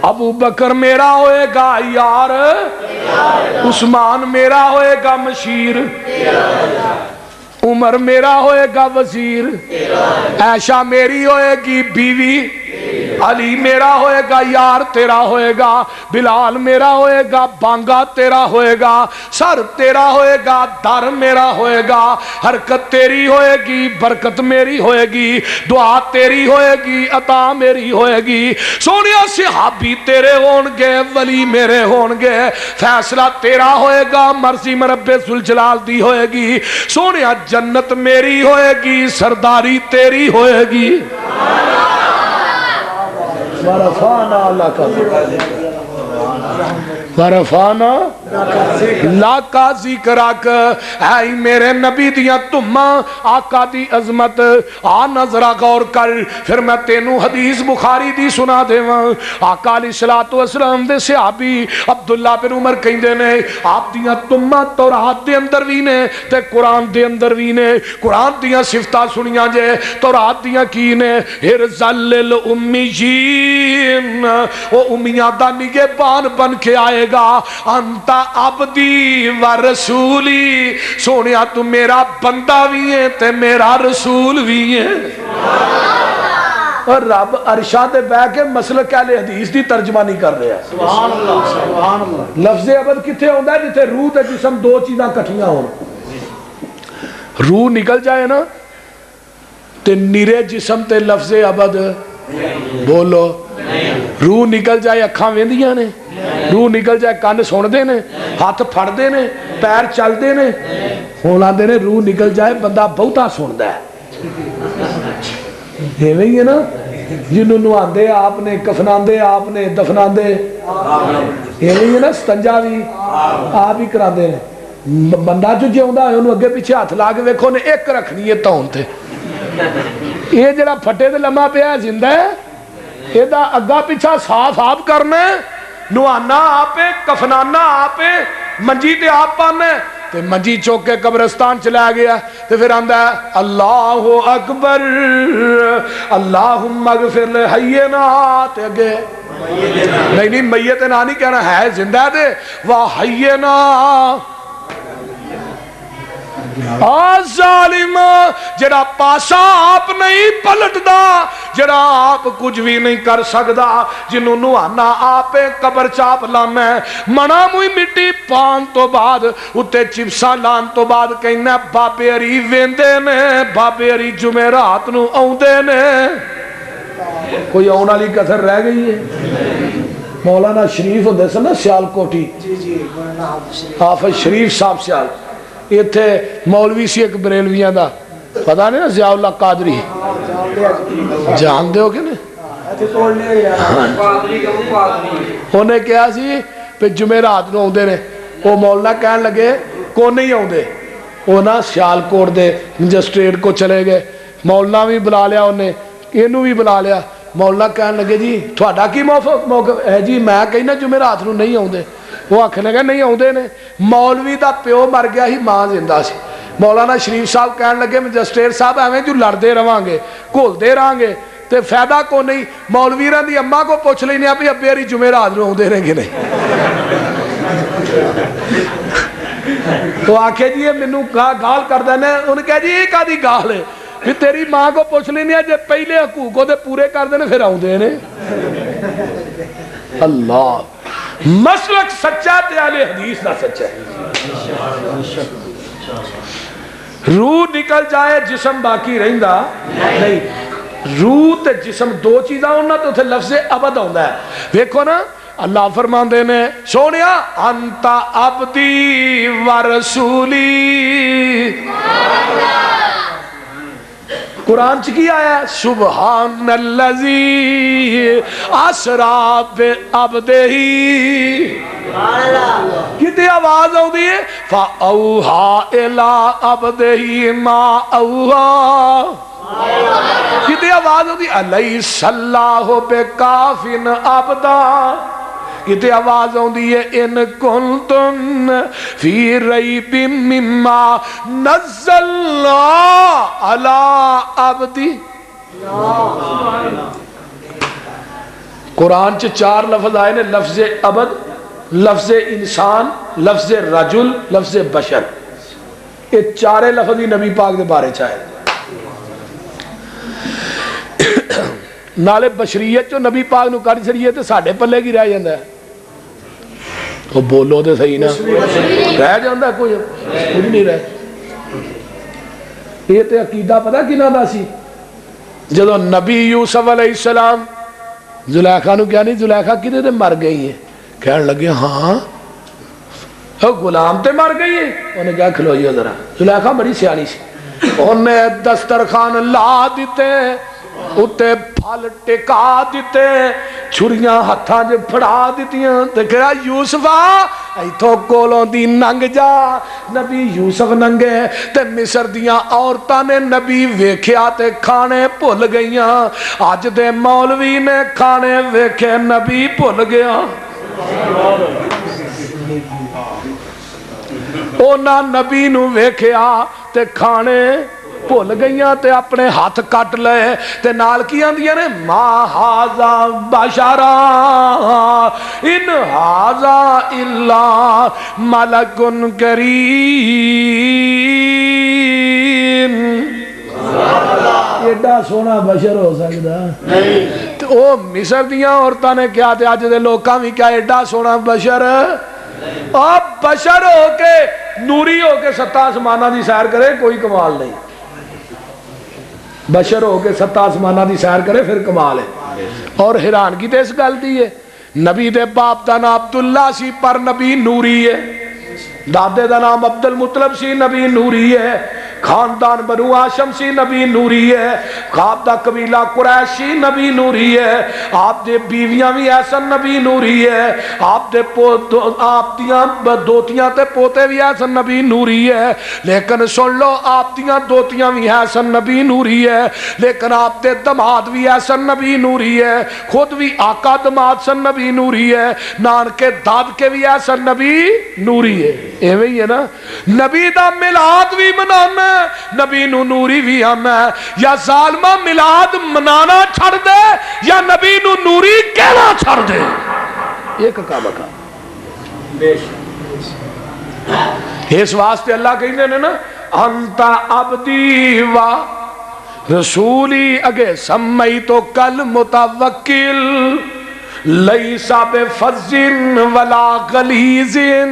ابو بکر میرا ہوئے گا یار، عثمان میرا ہوئے گا مشیر، عمر میرا ہوئے گا وزیر، عائشہ میری ہوئے گی بیوی، علی میرا ہوئے گا یار تیرا ہوئے گا، بلال میرا ہوئے گا بانگا تیرا ہوئے گا، سر تیرا ہوئے گا، در میرا ہوئے گا، حرکت تیری ہوئے گی، برکت میری ہوئے گی، دعا تیری ہوئے گی، عطا میری ہوئے گی۔ سونیا صحابی تیرے ہون گے، ولی میرے ہون گے، فیصلہ تیرا ہوئے گا، مرضی مرب ذوالجلال دی ہوئے گی۔ سونیا جنت میری ہوئے گی، سرداری تیری ہوئے گی۔ ورفانا ورفانا لاکا ذکرک، اے میرے نبی دیاں تمہاں آقا دی عظمت آ نظرہ غور کر، پھر میں تینوں حدیث بخاری دی سنا دیواں۔ آقا علیہ السلام دے صحابی عبداللہ بن عمر کہندے نے آپ دیاں تمہاں تورات دے اندر بھی نے تے قرآن دے اندر بھی نے، قرآن دیاں صفتہ سنیاں جے، تورات دیاں کی نے، ارزل للأمیین، وہ امیاں دا نگہبان بن کے آئے گا، انتا عبدی و رسولی، سونیا تو میرا بندہ بھی ہے تے میرا رسول بھی ہے۔ اور رب ارشاد بہ کے مسلک اہل حدیث دی ترجمہ نہیں کر رہا۔
سبحان اللہ، سبحان اللہ۔
لفظ عبد کتھے ہوندا ہے جتھے روح تے جسم دو چیزاں کٹھیاں ہون، روح نکل جائے نا تے نیرے جسم تے لفظ عبد بولو، روح نکل جائے اکھاں ویندیاں نے، روح نکل جائے کان سنتے نے ہاتھ پھڑتے نے پیر چلتے نے ہوں آتے نے روح نکل جائے بندہ بہتا سنتا ہے ایویں ہی ہے نا جنہوں نواندے آپ نے کفناندے آپ نے دفناندے ایویں ہی ہے نا ستنجا بھی آپ ہی کراندے نے بندہ جو جیوندا ہے انہوں اگے پیچھے ہاتھ لا کے ویکھو نے ایک رکھنی ہے تون تے یہ جڑا پھٹے تے لمحہ پیا زندہ ہے یہ دا اگا پیچھا صاف آپ کرنا ہے نوانا آپ کفنانا آپ منجی تے آپ پانا تے منجی چوک کے قبرستان چلا گیا تے پھر آندا ہے اللہ اکبر اللہم اغفر لحینا تے اگے نہیں میت نہ نہیں کہنا ہے زندہ دے وحینا ظالم جڑا پاسا آپ نہیں پلٹدا جڑا آپ کچھ بھی نہیں کر سکدا جنہوں نوانا آپ قبر چاپ لانا ہے منا موئی مٹی پان تو بعد اتے چپسا لان تو بعد کہنا بابے عری ویندے نے بابے عری جمعرات نو آوندے نے کوئی آن والی کسر رہ گئی ہے مولانا شریف ہوندے سن نا سیال کوٹی حافظ شریف صاحب سیال اتھے مولوی سی ایک بریلویاں دا پتا نہیں نا ضیاء اللہ قادری جان دے ہو کہ نہیں انہیں کیا سی پہ جمعرات نو آؤندے نے وہ مولانا کہن لگے کو نہیں آؤندے وہ نا سیال کوٹ دے مجسٹریٹ کو چلے گئے مولانا بھی بلا لیا انہیں اینو بھی بلا لیا مولانا کہن لگے جی تھوڑا کی موقف ہے جی میں کہنا جمعرات نو نہیں آؤندے وہ آکھنے گا نہیں آؤندے نے مولوی دا پیو مر گیا ہی ماں زندہ سی مولانا شریف صاحب کہنے لگے مجسٹریٹ صاحب ایویں جو لڑتے رہاں گے گھولتے رہاں گے تے فائدہ کو نہیں مولوی رہن دی اماں کو پوچھ لینے آپ ابے ہری جمعرات نو آؤندے رہیں گے نہیں تو آکھے جی مینوں گال کر دینا انہیں کہا جی یہ کادی گال ہے پھر تیری ماں کو پوچھ لینے جے پہلے حقوقوں دے پورے کر دینے پھر آؤندے نے اللہ مسلک سچا تے اہل حدیث دا سچا ہے روح نکل جائے جسم باقی رہندا نہیں روح تے جسم دو چیزاں ہونا تو تھے لفظ ابد ہوندا ہے دیکھو نا اللہ فرماندے نے سونیا انتا عبدی ورسولی قرآن چکی آیا سبحان اللذی اسرا بعبدہی کتے آواز ہوں دیئے فَأَوْحَا إِلَىٰ عَبْدِهِ مَا أَوْحَا کتے آواز ہوں دیئے عَلَيْسَ اللَّهُ بِكَافٍ عَبْدًا کتے آواز ہوں دیئے ان کنتم فی ریب مما نزلنا علی عبدی قرآن چ چار لفظ آئے نے لفظ عبد لفظ انسان لفظ رجل لفظ بشر یہ چارے لفظ ہی نبی پاک دے بارے چاہے نالے بشریت جو نبی پاک نو کر چھڑیے تے ساڈے پلے کی رہ جاندا ہے وہ بولو تے صحیح نا رہ جاندا کوئی کچھ نہیں رہ یہ تے عقیدہ پتہ کنا دا سی جدو نبی یوسف علیہ السلام زلیخا نو کیا نہیں زلیخا کدے تے مر گئی ہے کہنے لگے ہاں غلام تے مر گئی ہے انہیں کہا کھلوئیو ذرا زلیخا بڑی سیانی سی انہیں دسترخوان لا دیتے اتے پھل ٹکا دیتے چھریاں ہتھاں جے پھڑا دیتیاں تے کہا یوسفا ایتھوں کولوں دی ننگ جا نبی یوسف ننگے تے مصر دیاں عورتاں نے نبی ویکھیا تے کھانے بھول گئیاں اج دے مولوی نے کھانے ویکھے نبی بھول گیا اونا نبی نو ویکھیا تے کھانے بھول گئیاں تے اپنے ہاتھ کٹ لے تے نال کی آندیاں نے ما ہاذا بشرا ان ہاذا الا ملک کریم ایڈا سونا بشر ہو سکتا نہیں او مصر دیاں عورتاں نے کیا تے اج دے لوکاں بھی کیا ایڈا سونا بشر آپ بشر ہو کے نوری ہو کے ستا آسمانہ دی سیر کرے کوئی کمال نہیں بشر ہو کے ستا آسمانہ دی سیر کرے پھر کمال ہے اور حیران کی تے اس گل دی ہے نبی دے باپ دا نام عبداللہ سی پر نبی نوری ہے، دادے دا نام عبد المطلب سی نبی نوری ہے، خاندان بنو ہاشم سی نبی نوری ہے، آپ دا قبیلہ قریش سی نبی نوری ہے، آپ دے بیویاں بھی ایسا نبی نوری ہے، آپ دے آپ دیاں دوتیاں تے پوتے بھی ایسا نبی نوری ہے، لیکن سن لو آپ دیاں دوتیاں بھی ایسا نبی نوری ہے، لیکن آپ دے دماد بھی ایسا نبی نوری ہے، خود بھی آقا دماد سن نبی نوری ہے، نان کے داد کے بھی ایسا نبی نوری ہے۔ ایویں ہی ہے نا، نبی دا میلاد بھی منانا ہے، نبی نو نوری بھی آنا ہے، یا ظالمہ میلاد منانا چھڑ دے یا نبی نو نوری کہنا چھڑ دے، یہ کہا بکا۔ اس واسطے اللہ کہنے نے نا انتا عبدی و رسولی اگے سمی تو کل متوکل لیسا بفزن ولا غلیظن،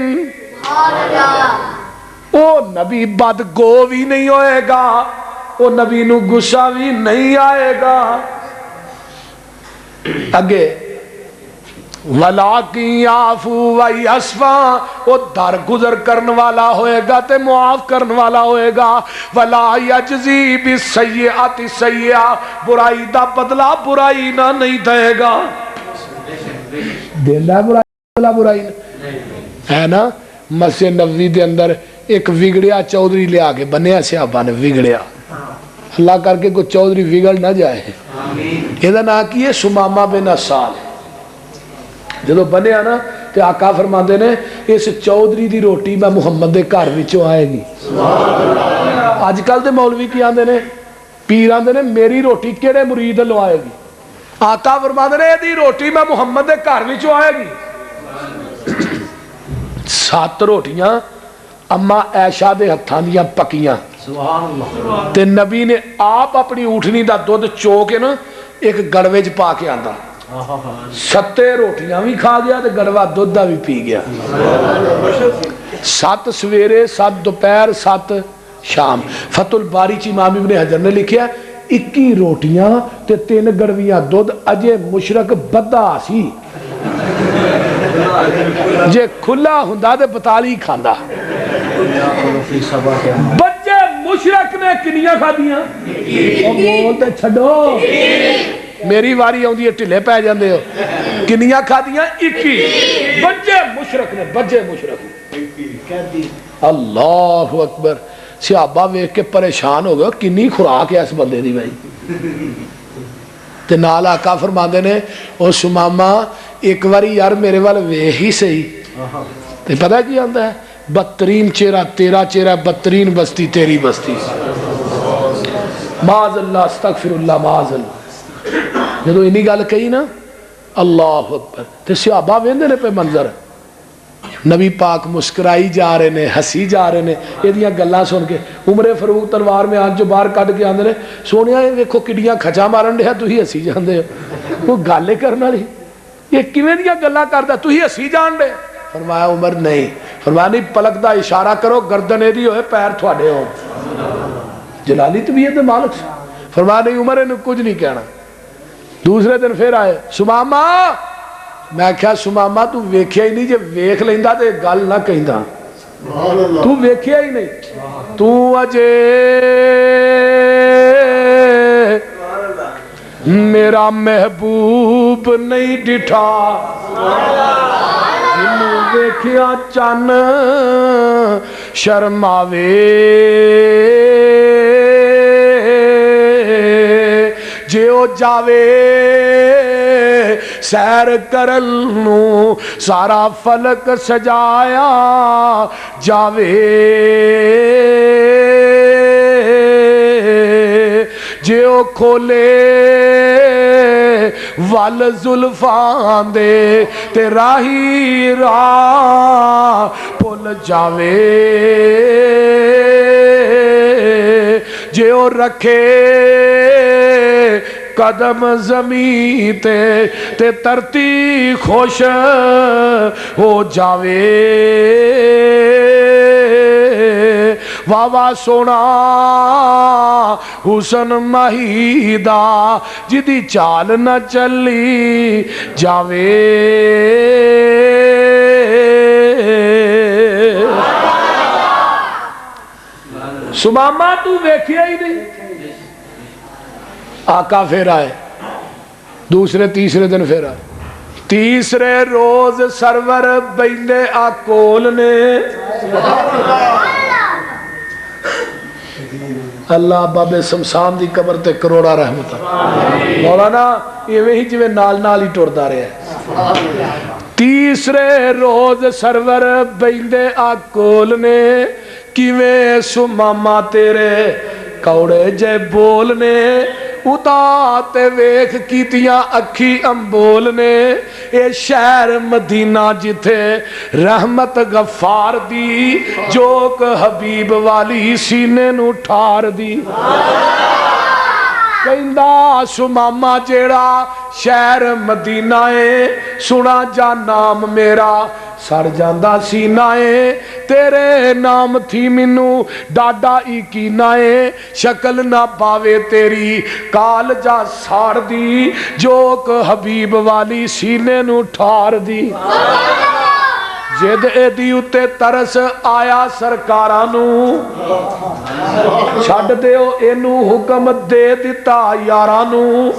او نبی بد گو بھی نہیں ہوئے گا، او نبی نو غصہ بھی نہیں آئے گا، اگے وَلَاكِنْ يَعْفُو وَيَصْفَحُ، وہ در گزر کرن والا ہوئے گا تے معاف کرن والا ہوئے گا، وَلَا يَجْزِي بِالسَّيِّئَةِ سَيِّئَةً، برائی دا بدلہ برائی نہ نہیں دے گا، دیندہ برائی نہ ہے نا۔ مسجد نبوی دے اندر ایک وگڑیا چودھری لے آگے بنیا سیابہ نے وگڑیا، اللہ کر کے کوئی چودھری وگڑ نہ جائے، یہ نہ کیے سمامہ بن اسال، جدو بنیا نا تے آقا فرماندے نے اس چودھری دی روٹی میں محمد دے گھر وچوں آئے گی۔ آج کل دے مولوی کی آندے نے پیر آندے نے میری روٹی کیڑے مرید لو آئے گی، آقا فرماندے نے دی روٹی میں محمد دے گھر وچوں آئے گی۔ 7 روٹیاں اما عائشہ دے ہتھاں دیاں پکیاں، تے نبی نے آپ اپنی اونٹنی دا دودھ چو کے نا ایک گڑوے چ پا کے آندا، 7 روٹیاں بھی کھا گیا تے گڑوا دودھ بھی پی گیا، 7 سویرے 7 دوپہر 7 شام۔ فتح الباری چ امام ابن حجر نے لکھیا 21 روٹیاں تے 3 گڑویاں دودھ، اجے مشرک بدا سی، جے کھلا ہوندا تے 42 کھاندا۔ بچے مشرک نے کنیاں کھادیاں، او بولتے چھڈو میری واری آؤندی ہے ٹھلے پے جاندے ہو، کنیاں کھادیاں 21، بچے مشرک نے، بچے مشرک نے۔ اللہ اکبر، صحابہ ویکھ کے پریشان ہو گئے کنی خوراک ہے اس بندے دی بھائی، تے نال آقا فرماندے نے او سمامہ ایک واری یار میرے وال ویکھ ہی صحیح، تے پتہ کی آندا ہے 72 چہرہ تیرا چہرہ، 72 بستی تیری بستی، معاذ اللہ استغفر اللہ معاذ اللہ۔ جدو انہی گل کہی نا اللہ اکبر تے صحابہ ویندے نے پہ منظر، نبی پاک مسکرائی جا رہے نے، ہسی جا رہے نے، یہ دیاں گلاں سن کے عمر فاروق تلوار میں ہاتھ جو باہر کٹ کے آندے نے سونیا یہ دیکھو کڈیاں کھچا مارن دیا تسی ہسی جاندے ہو، وہ گل کرنا نہیں، یہ کیویں دیاں گلاں کردا تسی ہسی جان دے؟ فرمایا عمر نہیں، فرمایا نہیں پلک دا اشارہ کرو گردن ایدی ہوئے پیر تھوڑے ہو، جلالی طبیعت مالک سے، فرمایا نہیں عمر انہوں کچھ نہیں کہنا۔ دوسرے دن پھر آئے سمامہ، میں کہا سمامہ تو ویکھیا ہی نہیں، جے ویکھ لیندہ تے گل نہ کہندہ، تو ویکھیا ہی نہیں، تو اجے میرا محبوب نہیں ڈٹھا، جنوں ویکھیا چن شرماوے، جے او جاوے سیر کرلنو سارا فلک سجایا جاوے، جے او کھولے ول زلفان دے تے راہی راہ پل جاوے، جے او رکھے قدم زمین تے ترتی خوش ہو جاوے، واہ واہ سونا حسن مہیدا جدی چال نہ چلی جاوے سماما تو ویکھیا ہی نہیں. آقا پھر آئے دوسرے تیسرے دن پھر آئے. تیسرے روز سرور بیندے آکول نے اللہ بابے سمسان دی قبر تے کروڑا رحمت مولانا ایویں ہی جویں نال نال ہی ٹردا رہا ہے. تیسرے روز سرور بیندے آکول نے کیویں سماما تیرے کوڑے جے بولنے اتا تے ویکھ کیتیاں اکھی امبول نے اے شہر مدینہ جتھے رحمت غفار دی جوک حبیب والی سینے نو ٹھار دی. کہندا سماما جیڑا شہر مدینہ ہے سنا جا نام میرا سڑ جاندہ سینہ ہے تیرے نام تھی منو ڈاڈا ایکینہ ہے شکل نہ پاوے تیری کال جا ساڑ دی جوک حبیب والی سینے نو ٹھار دی. جد ایدی اتے ترس آیا سرکارانو چھڑ دیو اینو حکم دے دیتا یارانو.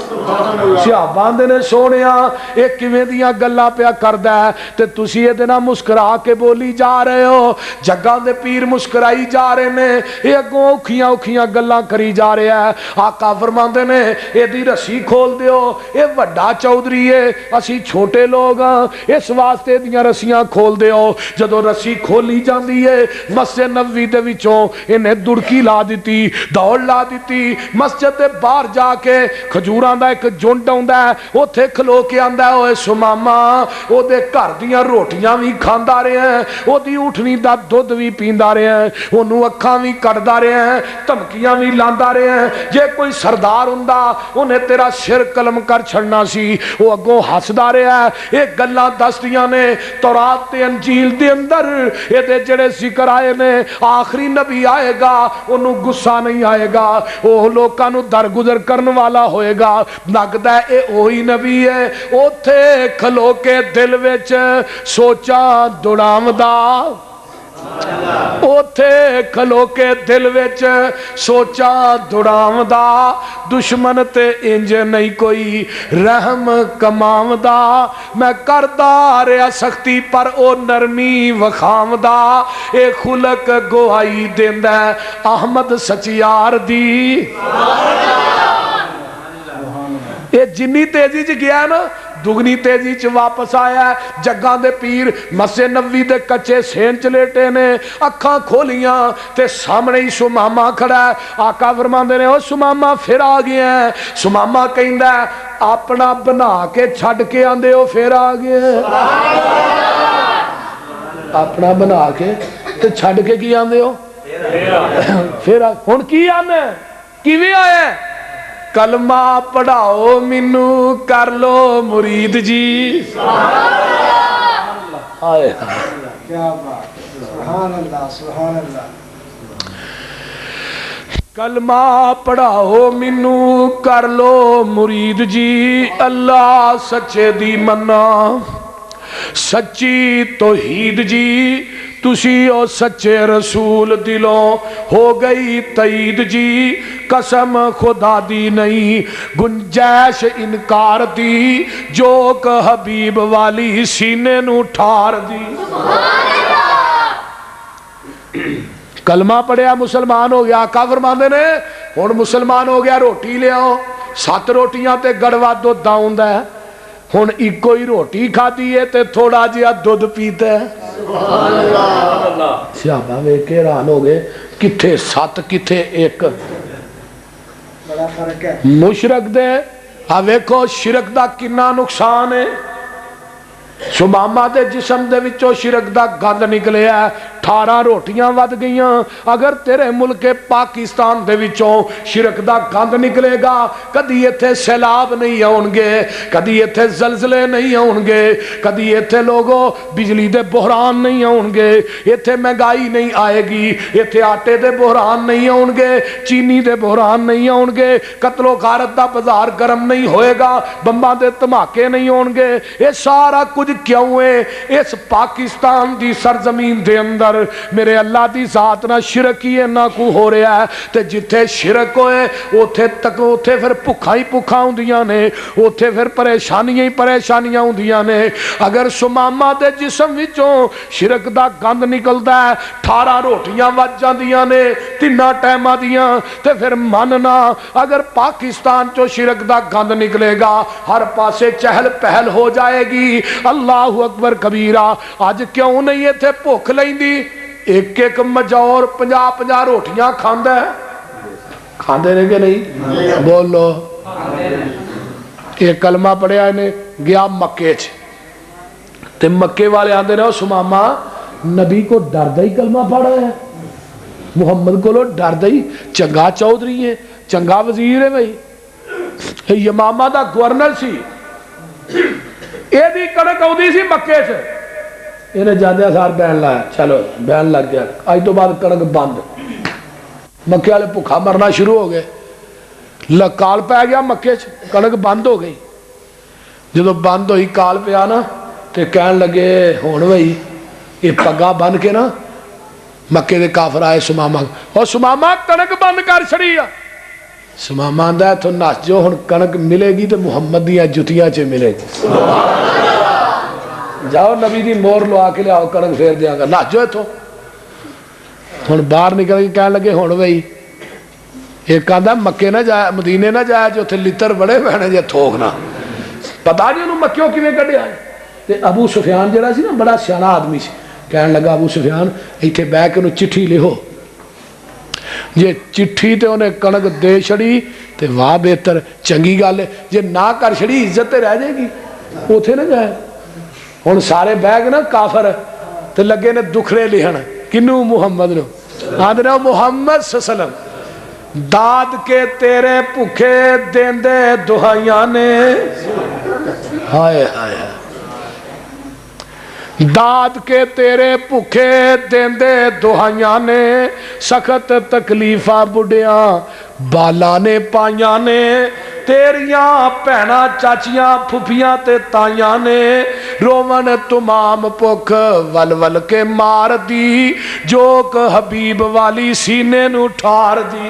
صحابان دے نے سونیا ایک کیویں دیاں گلاں پیا کردا ہے تے تسی اے دے نال مسکرا کے بولی جا رہے ہو. جگاں دے پیر مسکرائی جا رہے نے اے اگوں اوکھیاں اوکھیاں گلاں کری جا رہا ہے. آقا فرماندے نے اے دی رسی کھول دیو اے وڈا چودھری ہے اسی چھوٹے لوگ ہاں اس واسطے دیاں رسیاں کھول دیو. جدو رسی کھولی جاندی ہے مسجد نبوی دے وچوں انہیں دڑکی لا دیتی دوڑ لا دیتی. مسجد دے باہر جا کے کھجوراں دا ایک جھنڈ آندا ہے اوتھے کھلو کے آندا ہے اوے سماما او دے گھر دیاں روٹیاں وی کھاندا رہے ہیں او دی اٹھنی دا دودھ وی پیندا رہے ہیں اونوں اکھاں وی کڈدا رہے ہیں دھمکیاں وی لاندا رہے ہیں. جے کوئی سردار ہوندا اونے تیرا سر قلم کر چھڑنا سی او اگوں ہسدا رہا ہے. اے گلاں دسدیاں نے تورات تے انجیل دے اندر اے دے جڑے ذکر آئے نے آخری نبی آئے گا انہوں غصہ نہیں آئے گا وہ لوکاں نو درگزر کرن والا ہوئے گا. لگدا ہے اے وہی نبی ہے اوتھے کھلو کے دل وچ سوچا دڑاوندا اوتھے کھلو کے دل وچ سوچا دڑاوندا دشمن تے انج نہیں کوئی رحم کماوندا میں کردا رہیا سختی پر او نرمی وکھاوندا اے خلق گواہی دیندا احمد سچیار دی. اے جنی تیزی چ گیا نا دگنی تیزی چ واپس آیا ہے. جگاں دے پیر مسجد نبوی دے کچے سین چ لیٹے نے اکھاں کھولیاں تے سامنے ہی سماما کھڑا ہے. آقا فرماندے نے او سماما پھر آ گیا ہے. سماما کہندا ہے اپنا بنا کے چھڈ کے آندے ہو پھر آ گیا ہے. اپنا بنا کے تے چھڈ کے کی آندے ہو پھر ہن کی آنے کیویں آیا کلمہ پڑھاؤ مینو کر لو مرید جی. آئے
کیا بات سبحان اللہ سبحان اللہ.
کلمہ پڑھاؤ مینو کر لو مرید جی اللہ سچے دی منا سچی توحید جی تسی او سچے رسول دلوں ہو گئی تائید جی قسم خدا دی نہیں گنجائش انکار دی جوک حبیب والی سینے نو ٹھار دی. کلمہ پڑھیا مسلمان ہو گیا. آقا فرماندے نے ہن مسلمان ہو گیا روٹی لے آؤ 7 روٹیاں تے گڑوا دودھ داؤندا ہے ہن ایکو ہی روٹی کھادی ہے تے تھوڑا جہا دودھ پیتا ہے. صحابہ ویکھ کے حیران ہو گئے کتھے 7 کتھے 1
بڑا فرق ہے.
مشرک دے ہاں ویکھو شرک دا کنا نقصان ہے. سماما دے جسم دے وچوں شرک دا گند نکلیا ہے 18 روٹیاں ود گئیاں اگر تیرے ملک پاکستان دے وچوں شرک دا گند نکلے گا کدی ایتھے سیلاب نہیں آن گے کدی ایتھے زلزلے نہیں آن گے کدی ایتھے لوگوں بجلی دے بحران نہیں آن گے ایتھے مہنگائی نہیں آئے گی ایتھے آٹے دے بحران نہیں آن گے چینی دے بحران نہیں آن گے قتل و غارت دا بازار گرم نہیں ہوئے گا بمباں دے دھماکے نہیں آن گے یہ سارا کچھ کیوں ہے اس پاکستان دی سرزمین دے اندر میرے اللہ دی ذات نہ شرک ہی نہ کو ہو رہا ہے تے جتھے شرک ہوئے اوتھے تک اوتھے پھر بھکھا ہی بھکھا ہوندیاں نے اوتھے پھر پریشانیاں ہی پریشانیاں ہوندیاں نے اگر سمامہ دے جسم وچوں شرک دا گند نکلدا ہے 18 روٹیاں وج جاندیاں نے 3 ٹائماں دیاں تے پھر مننا اگر پاکستان چو شرک دا گند نکلے گا ہر پاسے چہل پہل ہو جائے گی اللہ اکبر کبیرہ آج کیوں نہیں ہے تھے بھوک لیندی ایک ایک مجور 50 روٹیاں کھاندے ہیں کھاندے رہے کہ نہیں بولو ایک کلمہ پڑھیا انہیں گیا مکے تے مکے والے آندے رہے سماما نبی کو ڈر ہی کلمہ پڑھ رہے ہیں محمد کو لو ڈر ہی چنگا چودھری ہے چنگا وزیر ہے بھائی یمامہ دا گورنر سی اے دی کڑک آؤدی سی مکے سے انہیں جاندیا سار بہن لایا چلو بہن لگ گیا آج تو بعد کڑک بند مکے والے بھوکا مرنا شروع ہو گئے کال پہ گیا مکے کڑک بند ہو گئی جدو بند ہوئی کال پہ آنا تے کہن لگے ہون بھائی یہ پگا بن کے نا مکے دے کافر آئے سماما اور سماما کڑک بند کر چھڑی سماما آندا ہے تو نس جو ہن کڑک ملے گی تو محمد دیاں جتیاں چے ملے گی جاؤ نبی دی مور لوا کے لے آؤ کڑک پھیر دیاں گا نس جو اتھوں ہن باہر نکل کے کہنے لگے ہن بھائی ایک آندا مکے نہ جایا مدینے نہ جایا جو تھے لتر بڑے بہنے جے تھوکنا پتا جی انہوں مکیوں کیویں کڈیا تے ابو سفیان جڑا سی نا بڑا سیاںا آدمی سی کہنے لگا ابو سفیان ایتھے بیٹھ کے انہوں چٹھی لکھو جے چٹھی تے انہیں کڑک دے چھڑی تے واہ بہتر چنگی گل ہے جے نہ کر چھڑی عزت تے رہ جائے گی اوتھے نہ جائے ہن سارے بیگ نا کافر تے لگے نے دکھڑے لکھن کنوں محمد نو آندے نے محمد صلی اللہ علیہ وسلم داد کے تیرے بھکھے دیندے دہائیاں نے ہائے ہائے داد کے تیرے بھکھے دیندے دہائیاں نے سخت تکلیفہ بڑھیاں بالا نے پائیاں نے تیریاں پہنا چاچیاں پھپیاں تے تائیاں نے رومن تمام پک ول ول کے مار دی جوک حبیب والی سینے نو ٹھار دی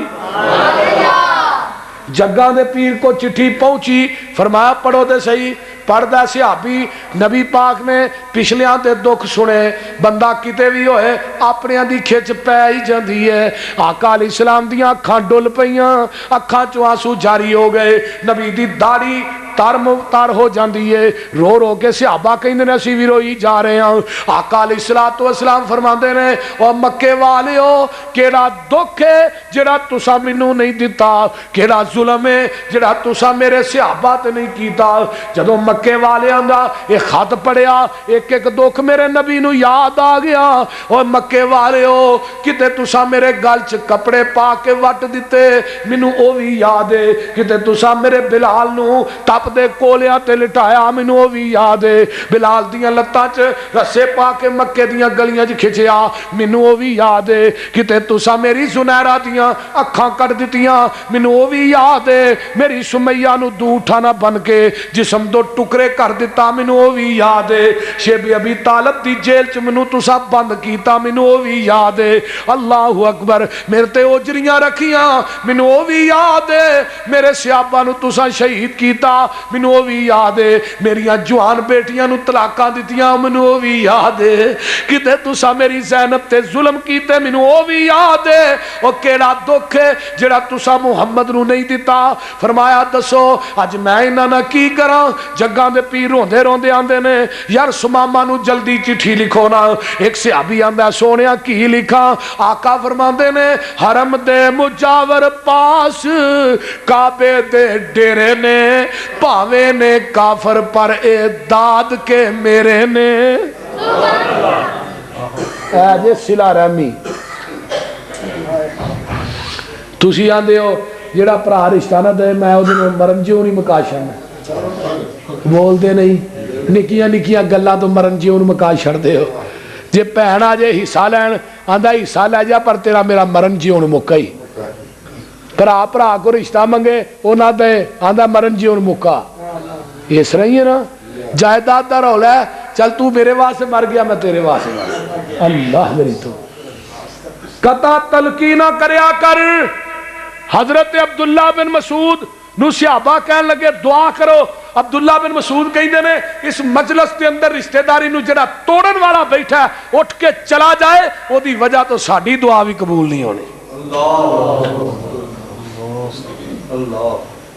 جگہ دے پیر کو چٹھی پہنچی فرمایا پڑھو دے صحیح پڑھدا صحابی نبی پاک نے پچھلیاں تے دکھ سنے بندہ کتے بھی ہوئے اپنیاں دی کھچ پہ ہی جاندی ہے آقا علیہ السلام دیاں اکھاں ڈل پیاں اکھاں چوں آنسو جاری ہو گئے نبی دی داڑھی تار ہو جاندی ہے رو رو کے صحابہ کہیں نے اسی بھی روئی جا رہے ہیں آقا علیہ السلام فرماندے نے اور مکے والے ہو کیڑا دکھ ہے جڑا تسا مینوں نہیں دیتا کیڑا ظلم ہے جڑا تسا میرے صحابہ تے نہیں کیتا جدوں مکے والے دا ایک خط پڑھیا ایک ایک دکھ میرے نبی نو یاد آ گیا اور مکے والے ہو کتے تسا میرے گل چ کپڑے پا کے وٹ دیتے مینوں او وی یاد ہے کتے تسا میرے بلال نو تپ دے کولیاں تے لٹایا مینوں او وی یاد ہے بلال دیاں لتاں چ رسے پا کے مکے دیاں گلیاں چ کھچیا مینوں او وی یاد ہے کتے تسا میری زنیرہ دیاں اکھاں کٹ دتیاں مینوں او وی یاد ہے میری سمیہ نو دوٹھا نہ بن کے جسم دو ٹکرے کر دیتا مینوں او وی یاد ہے شیب ابی طالب دی جیل چ مینوں تسا بند کیتا مینوں او وی یاد ہے اللہ اکبر میرے تے اوجریاں رکھیاں مینوں او وی یاد ہے میرے صحابہ نو تسا شہید کیتا مینوں او وی یاد ہے میریاں جوان بیٹیاں نو طلاقاں دتیاں مینوں او وی یاد ہے کتے تسا میری زینب تے ظلم کیتے مینوں او وی یاد ہے او کیڑا دکھ ہے جڑا تسا محمد نو نہیں دیتا فرمایا دسو اج میں انہاں نال کی کراں جگاں دے پیر روندے روندے آندے نے یار سماما نو جلدی چٹھی لکھو نا ایک صحابی آندا سونیا کی لکھاں آقا فرماندے نے حرم دے مجاور پاس کعبے دے ڈیرے نے پاوے نے کافر پر اے داد کے میرے نے اے جے صلہ رحمی تسی آندے ہو جڑا بھرا رشتہ نہ دے میں اودے نال مرن جیوں نہیں مکا چھڑنا بولدے نہیں نکیاں نکیاں گلاں تو مرن جیوں مکا چھڑدے ہو جے بہن آ جے حصہ لین آندا حصہ لے جا پر تیرا میرا مرن جیوں مکا ہی بھرا بھرا کو رشتہ منگے وہ نہ دے آندا مرن جیوں مکا اس طرح ہی ہے نا جائیداد دا رولا ہے چل تو میرے واسطے مر گیا میں تیرے واسطے مر اللہ میری تو قطع تلقی نہ کریا کر حضرت عبداللہ بن مسعود نو صحابہ کہنے لگے دعا کرو عبداللہ بن مسعود کہیں نے اس مجلس کے اندر رشتہ داری نو جڑا توڑن والا بیٹھا ہے اٹھ کے چلا جائے وہ دی وجہ تو ساڑی دعا بھی قبول نہیں ہونی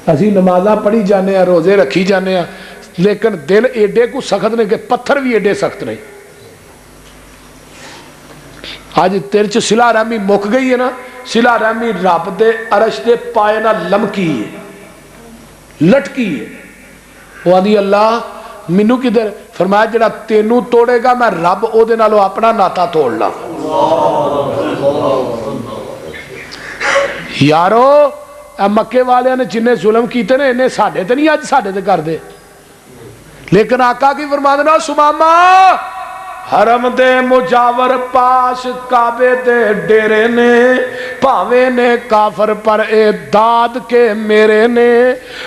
اسی نمازہ پڑھی جانے ہیں روزے رکھی جانے ہیں لیکن دل ایڈے کو سخت نہیں کہ پتھر بھی ایڈے سخت نہیں آج تیرے چ صلہ رحمی مک گئی ہے نا صلہ رحمی رب دے عرش دے پائے نہ لمکی ہے لٹکی ہے وہ آدھی اللہ منو کدھر فرمایا جڑا تینوں توڑے گا میں رب او دے نالو اپنا ناتا توڑنا یارو مکے والے نے جنہیں ظلم کیتے نے انہیں ساڑھے تے نہیں آج ساڑھے تے کر دے لیکن آقا کی فرمانا سماما حرم دے مجاور پاس کعبے دے ڈیرے نے پاوے نے کافر پر اے داد کے میرے نے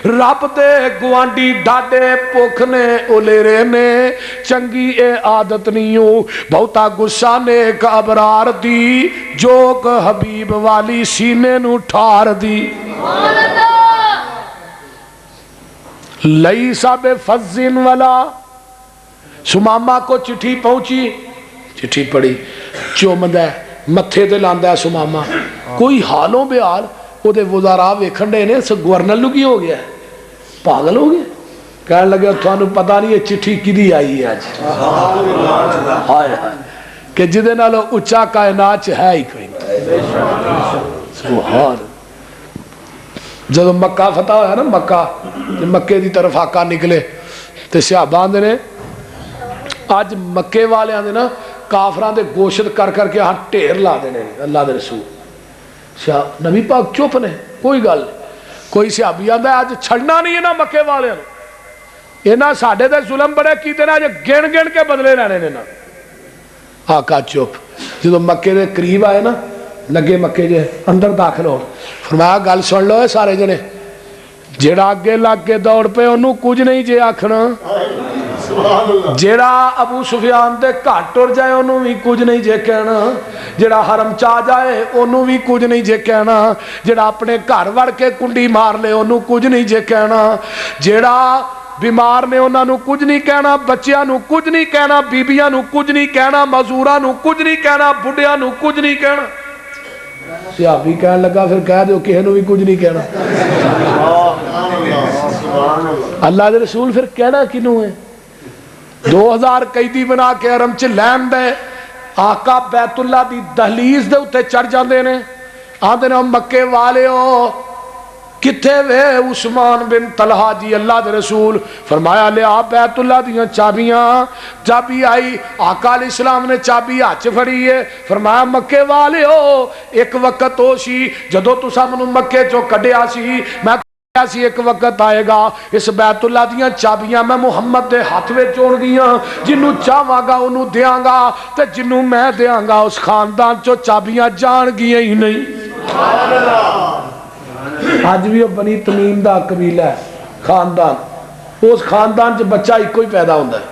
رب دے گوانڈی ڈاڈے پوکھ نے الیرے نے چنگی اے عادت نیوں بہتا غصہ نیک ابرار دی جوک حبیب والی سینے نو ٹھار دی لیسا بے فزن والا سماما کو چٹھی پہنچی چٹھی پڑھی چومد ہے متھے دے لاندہ ہے سماما کوئی حالوں بے حال وہ دے وزراء ویکھن دے نے گورنر لگی ہو گیا پاگل ہو گیا کہنے لگے تو انہوں پتا نہیں یہ چٹھی کی دی آئی ہے آج ہائے کہ جدے نالو اچھا کائنات ہے ہی کوئی سبحان جب مکہ فتح ہویا نا مکے دی طرف آقا نکلے تے صحابہ نے آج مکے والے آنے نا کافران دے گوشت کر کر کے ہاں ٹیر لا دینے اللہ دے رسول نبی پاک چپ نے کوئی گل کوئی صحابی آندہ ہے آج چھڑنا نہیں ہے نا مکے والے یہ نا ساڑھے دے ظلم بڑے کیتے نا آج گن گن کے بدلے رہنے نے نا آقا چپ جب مکے دے قریب آئے نا لگے مکے جے اندر داخل ہو فرمایا گل سن لو ہے سارے جنے جیڑا آگے لگ کے دوڑ پہ انہوں کچھ نہیں جے آکھنا جیڑا ابو سفیان دے گھٹ ٹر جائے انہوں بھی کچھ نہیں جے کہنا جیڑا حرم چاہ جائے انہوں بھی کچھ نہیں جے کہنا جیڑا اپنے گھر وڑ کے کنڈی مار لے انہوں کچھ نہیں جے کہنا جیڑا بیمار نے انہوں نے کچھ نہیں کہنا بچیاں نو کچھ نہیں کہنا بیبیاں نو کچھ نہیں کہنا مزوراں نو کچھ نہیں کہنا بڑھیاں نو کچھ نہیں کہنا صحابی کہنے لگا پھر کہہ دو کہ انہوں بھی کچھ نہیں کہنا اللہ دے رسول پھر کہنا کنوں ہے 2000 قیدی بنا کے حرم چ لین دے آقا بیت اللہ دی دہلیز دے اتے چڑھ جاندے نے آندے نے مکے والے ہو کتھے وے عثمان بن طلحہ جی اللہ دے رسول فرمایا لے آپ بیت اللہ دیاں چابیاں چابی آئی آقا علیہ السلام نے چابی ہاتھ پھڑی ہے فرمایا مکے والے ہو ایک وقت ہو سی جدو تو سب نو مکے چو کڈیا سی میں ایسی ایک وقت آئے گا اس بیت اللہ دیاں چابیاں میں محمد دے ہاتھ میں چون گیاں جنہوں چاہواں گا انہوں دیاں گا تے جنہوں میں دیاں گا اس خاندان چو چابیاں جان گیا ہی نہیں آج بھی وہ بنی تمیم دا قبیلہ ہے خاندان اس خاندان چ بچہ ایک کوئی پیدا ہوندہ ہے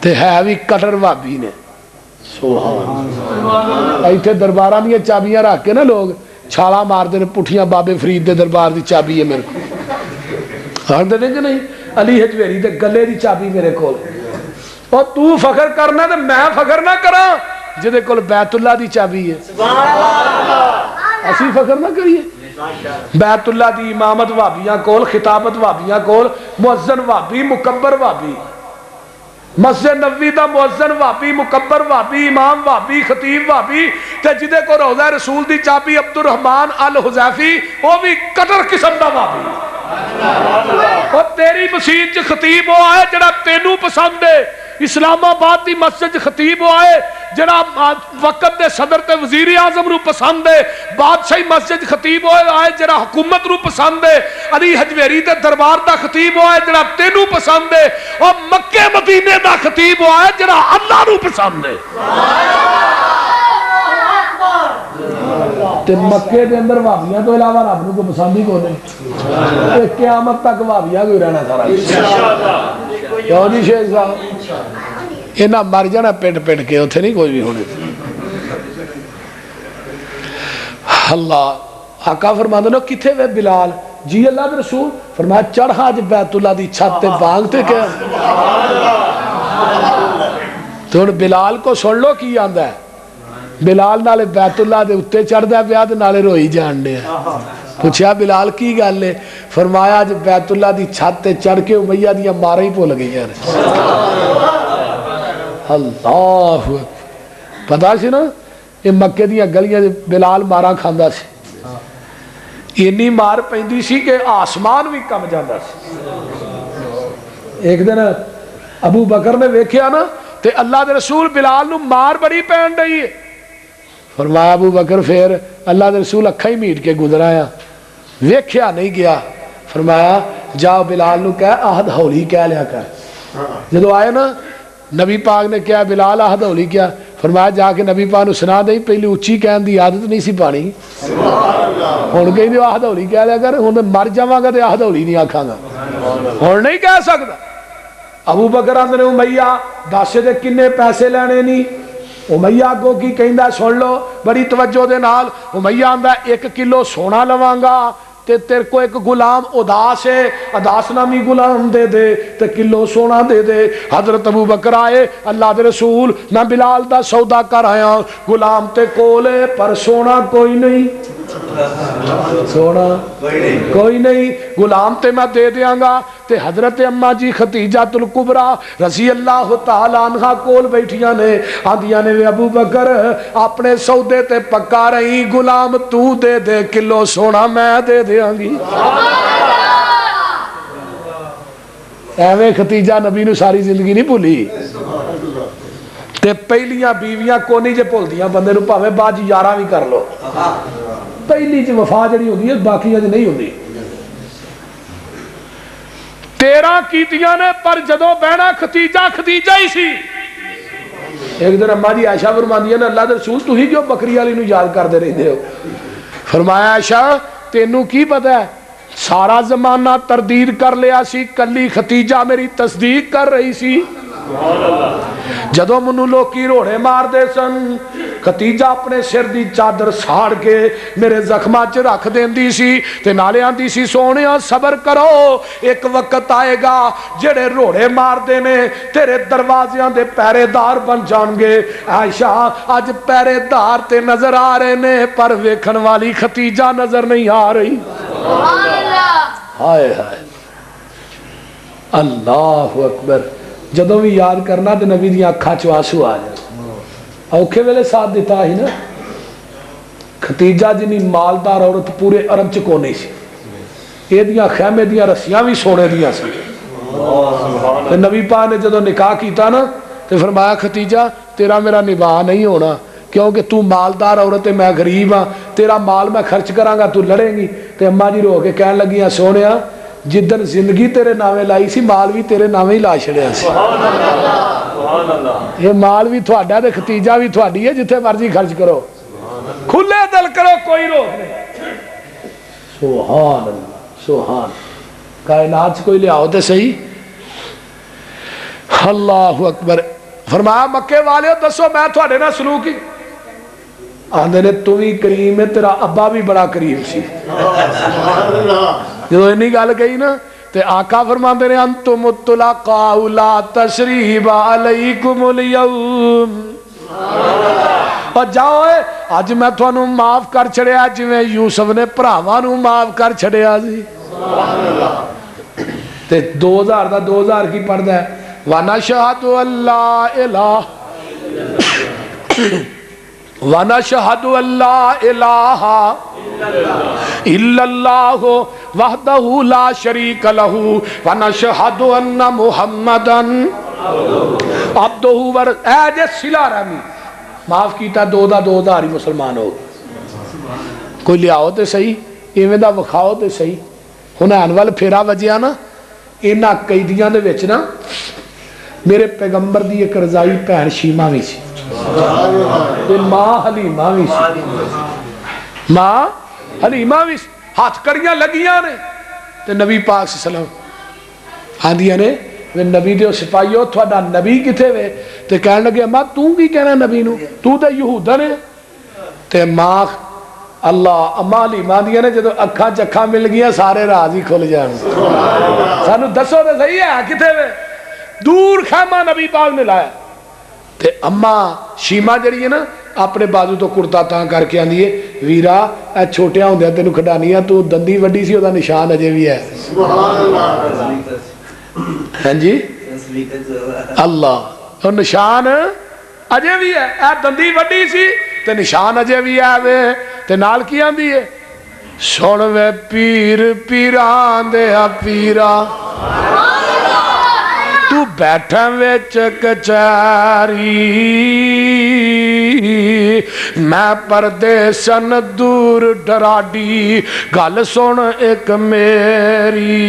تے ہے بھی کٹر وابی نے سبحان ایتھے درباراں دیاں چابیاں رکھ کے نا لوگ چھالا مار دے پٹھیاں بابے فرید دے دربار دی چابی ہے میرے کو ہر دے کہ نہیں علی حجویری دے گلے دی چابی میرے کول اور تو فخر کرنا تے میں فخر نہ کراں جدے کول بیت اللہ دی چابی ہے سبحان اللہ اسی فخر نہ کریے بیت اللہ دی امامت وابیاں کول خطابت وابیاں کول مؤذن وابی مکبر وابی مسجد نبوی دا مؤذن وابی مکبر وابی امام وابی خطیب وابی تے جدے کو روضہ رسول دی چابی عبد الرحمن الحذیفی وہ بھی قطر قسم دا وابی اور تیری مسجد چ خطیب ہو آئے جڑا تینوں پسند ہے اسلام آباد دی مسجد خطیب ہو آئے جڑا وقت دے صدر تے وزیر اعظم نو پسند ہے، بادشاہی مسجد خطیب ہوئے آئے جڑا حکومت نو پسند ہے، علی حجویری دے دربار دا خطیب ہوئے جڑا تینو پسند ہے، اور مکے مدینے دا خطیب ہوئے جڑا اللہ نو پسند ہے۔ تے مکے دے اندر وہابیاں تو علاوہ رب نو کو پسند ہی کو نہیں، قیامت تک وہابیاں کوئی رہنا سارا کیوں جی شیخ صاحب؟ انہاں مر جانا پٹ پٹ کے، اتنے نہیں کوئی بھی ہونے۔ اللہ آقا فرماندے نو کتھے وے بلال؟ جی اللہ دے رسول۔ فرمایا چڑھا اج بیت اللہ دی چھت تے بانگتے کیا؟ تو ہن بلال کو سن لو کی آندا ہے، بلال نالے بیت اللہ دے اتے چڑھ دے پیا تے نالے روئی جان دے۔ پوچھا بلال کی گل ہے؟ فرمایا اج بیت اللہ دی چھت تے چڑھ کے امیہ دیاں مارا ہی بھول گئی یار۔ اللہ پتہ سی نا یہ مکے دیاں گلیاں بلال مارا کھاندا سی، اینی مار پیندی سی کہ آسمان بھی کم جاندا سی۔ ایک دن ابو بکر نے ویکھیا نا تے اللہ دے رسول بلال نو مار بڑی پین رہی ہے۔ فرمایا ابو بکر پھر اللہ دے رسول اکھا ہی میٹ کے گزرایا، ویکھیا نہیں گیا۔ فرمایا جاؤ بلال نو کہہ آہد ہولی کہہ لیا کر۔ جدو آئے نا نبی پاک نے کہا بلال آہد ہولی کیا؟ فرمایا جا کے نبی پاک نو سنا دیں، پہلی اچھی کہن دی عادت نہیں سی پانی، ہن کہیں دی آہد ہولی کہہ لیا کر، ہن مر جاواں گا تے آہد ہولی نہیں آکھاں گا، ہن نہیں کہہ سکتا۔ ابو بکر آندے نے امیہ دس دے کنے پیسے لینے نہیں؟ امیہ کو کی کہندا سن لو بڑی توجہ دے نال۔ امیہ آندا 1 کلو سونا لواں گا تے تیرے کو ایک غلام اداس ہے، اداس نامی غلام دے دے تے کلو سونا دے دے۔ حضرت ابو بکر آئے، اللہ دے رسول میں بلال دا سودا کر آیا، غلام تے کولے پر سونا کوئی نہیں، سونا کوئی نہیں، غلام تے میں دے دیاں گا۔ تے حضرت اماں جی خدیجہ الکبریٰ رضی اللہ تعالی عنہ کول بیٹھیاں نے، آندیاں نے وے ابو بکر اپنے سودے تے پکا رہی، غلام تو دے دے کلو سونا میں دے دیاں گی۔ ایویں خدیجہ نبی نو ساری زندگی نہیں بھولی۔ تے پہلیاں بیویاں کو نہیں جے بھولدیاں بندے نو، پاویں بعد 11 بھی کر لو، پہلی چ وفا جڑی ہوندی ہے باقیاں چ نہیں ہوندی۔ 13 کیتیاں نے پر جدو بہنا خدیجہ ہی سی۔ ایک دن اماں جی عائشہ فرماندی نے اللہ دے رسول تو ہی کیوں بکری والی نو یاد کردے رہندے ہو؟ فرمایا عائشہ تینوں کی پتہ ہے سارا زمانہ تردید کر لیا سی، کلی خدیجہ میری تصدیق کر رہی سی۔ جدو منو لوکی روڑے مار دے سن، خدیجہ اپنے سر دی چادر ساڑ کے میرے زخماں چ رکھ دیندی سی تے نالے آندی سی سونیا صبر کرو، ایک وقت آئے گا جڑے روڑے مار دے نے تیرے دروازیاں دے پہرے دار بن جان گے۔ عائشہ اج پہرے دار تے نظر آ رہے نے پر ویکھن والی خدیجہ نظر نہیں آ رہی۔ ہائے ہائے اللہ اکبر۔ جدوں بھی یاد کرنا تے نبی دی اکھاں چ آنسو آ جائے۔ اوکھے ویلے ساتھ دیتا ہی نا۔ خدیجہ جنی مالدار عورت پورے عرب چ کو نہیں سی، یہ دیاں خیمے دیاں رسیاں بھی سونے دیاں سی۔ تے نبی پاک نے جدوں نکاح کیتا نا تے فرمایا خدیجہ تیرا میرا نباہ نہیں ہونا، کیونکہ تو مالدار عورت ہے میں غریب ہاں، تیرا مال میں خرچ کراں گا تو لڑیں گی۔ تے اماں جی رو کے کہن لگیاں سونیا جدن زندگی تیرے نامے لائی سی مال بھی تیرے نامے ہی لا چھڑیا سی۔ یہ مال بھی تھوڑا تے خدیجہ بھی تھوڑی ہے، جتھے مرضی خرچ کرو، کھلے دل کرو، کوئی روک نہیں۔ سبحان اللہ سبحان، کائنات کوئی لے آؤ تے صحیح۔ اللہ اکبر۔ فرمایا مکے والے دسو میں تھوڑے نہ سلوک کی؟ آندے نے تو ہی کریم ہے، تیرا ابا بھی بڑا کریم سی۔ جدو اینی گل گئی نا تے آقا فرماندے نے انتم الطلقاء لا تثریب علیکم اليوم، اور جاؤ اج میں تھانوں معاف کر چھڑیا جویں یوسف نے بھراواں نوں معاف کر چھڑیا سی۔ تے 2000 دا 2000 کی پڑھدا ہے وَنَشْهَدُ أَن لَّا إِلَٰهَ وَنَشْهَدُ أَن لَّا إِلَٰهَ إِلَّا اللَّهُ وَحْدَهُ لَا شَرِيكَ لَهُ وَنَشْهَدُ أَنَّ مُحَمَّدًا عَبْدُهُ اے جے صلہ رحمی معاف کیتا 2 دا 2000 ہی مسلمان ہو گئے کوئی لیاؤ تے صحیح ایویں دا وکھاؤ تے صحیح حنین وال پھیرا وجیا نا انہاں قیدیاں دے وچ نا میرے پیغمبر دی ایک رضائی بہن شیما بھی سی تے ماں حلیمہ بھی سی ماں حلیمہ بھی سی ہاتھ کڑیاں لگیاں نے تے نبی پاک صلی اللہ علیہ وسلم آندیاں نے وے نبی دے سپاہیو تھوڑا نبی کتے وے تے کہنے لگے ماں تو کی کہنا نبی نو تو تے یہودہ نے تے ماں اللہ امالی ماندیاں نے جدو اکھاں چکھاں مل گیا سارے راز ہی کھل جان سانو دسو تے صحیح ہے کتے وے دور خیمہ نبی پاک نے لایا تے اماں شیما جڑی ہے نا اپنے بازو تو کرتا تاں کر کے آندی ہے ویرا اے چھوٹیاں ہوندے تینو کھڈانی تو دندی وڈی سی او دا نشان اجے بھی ہے ہاں جی اللہ اور نشان اجے بھی ہے اے دندی وڈی سی تے نشان اجے بھی ہے وے تے نال کی آندی ہے سن وے پیر پیران دے پیرا تو بیٹھا وچ کچہری میں پردیسن دور ڈراڈی گل سن ایک میری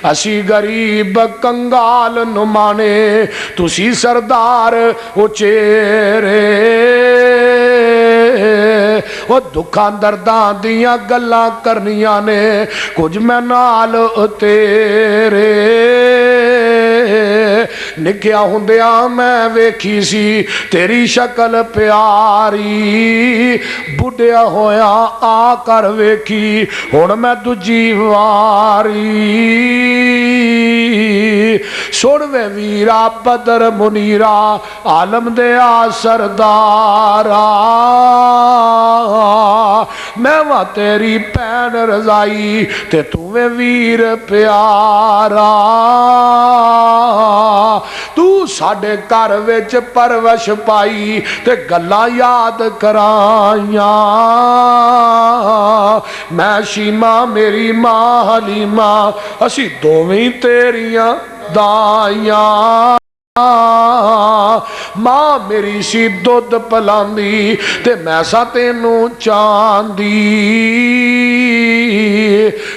اسی غریب کنگال نمانے تسی سردار اچیرے وہ دکھاں درداں دیاں گلاں کرنیاں نے کچھ میں نال تیرے نکیا ہوندیاں میں ویکھی سی تیری شکل پیاری بڑھیا ہویا آ کر ویکھی ہن میں دجی واری سن وے ویرا بدر منیرا عالم دیا سردارا میں وہاں تیری پین رضائی تے تمہیں ویر پیارا تو ساڑے کار وچ پروش پائی تے گلا یاد کرائیاں میں شیما میری ماں حلیمہ اسی دوویں تیریاں دائیاں ماں میری سی دودھ پلاندی تے میں سا تینو چاندی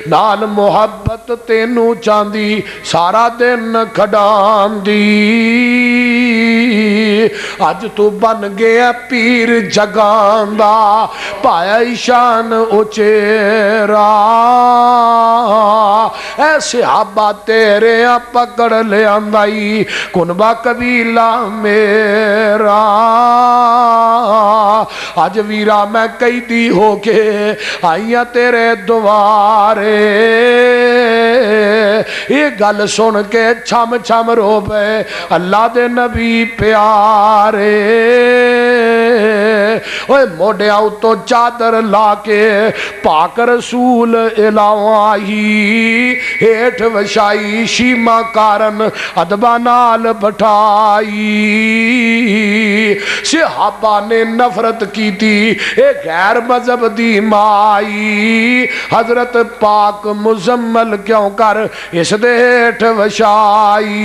نال محبت تینو چاندی سارا دن کھڈاندی اج تو بن گیا پیر جگاندا پایا شان اچیرا اے صحابہ تیرے پکڑ لے آندائی کنبا قبیلہ میرا آج ویرا میں قیدی ہو کے آئیاں تیرے دوارے یہ گل سن کے چھم چھم رو پے اللہ دے نبی پیارے اوے موڑے آؤ تو چادر لا کے پاک رسول الہی ہیٹھ وشائی شیما کارن ادبا نال بٹھائی صحابہ نے نفرت کی تھی ایک غیر مذہب دی مائی حضرت پاک مزمل کیوں کر اس دے ہیٹھ وشائی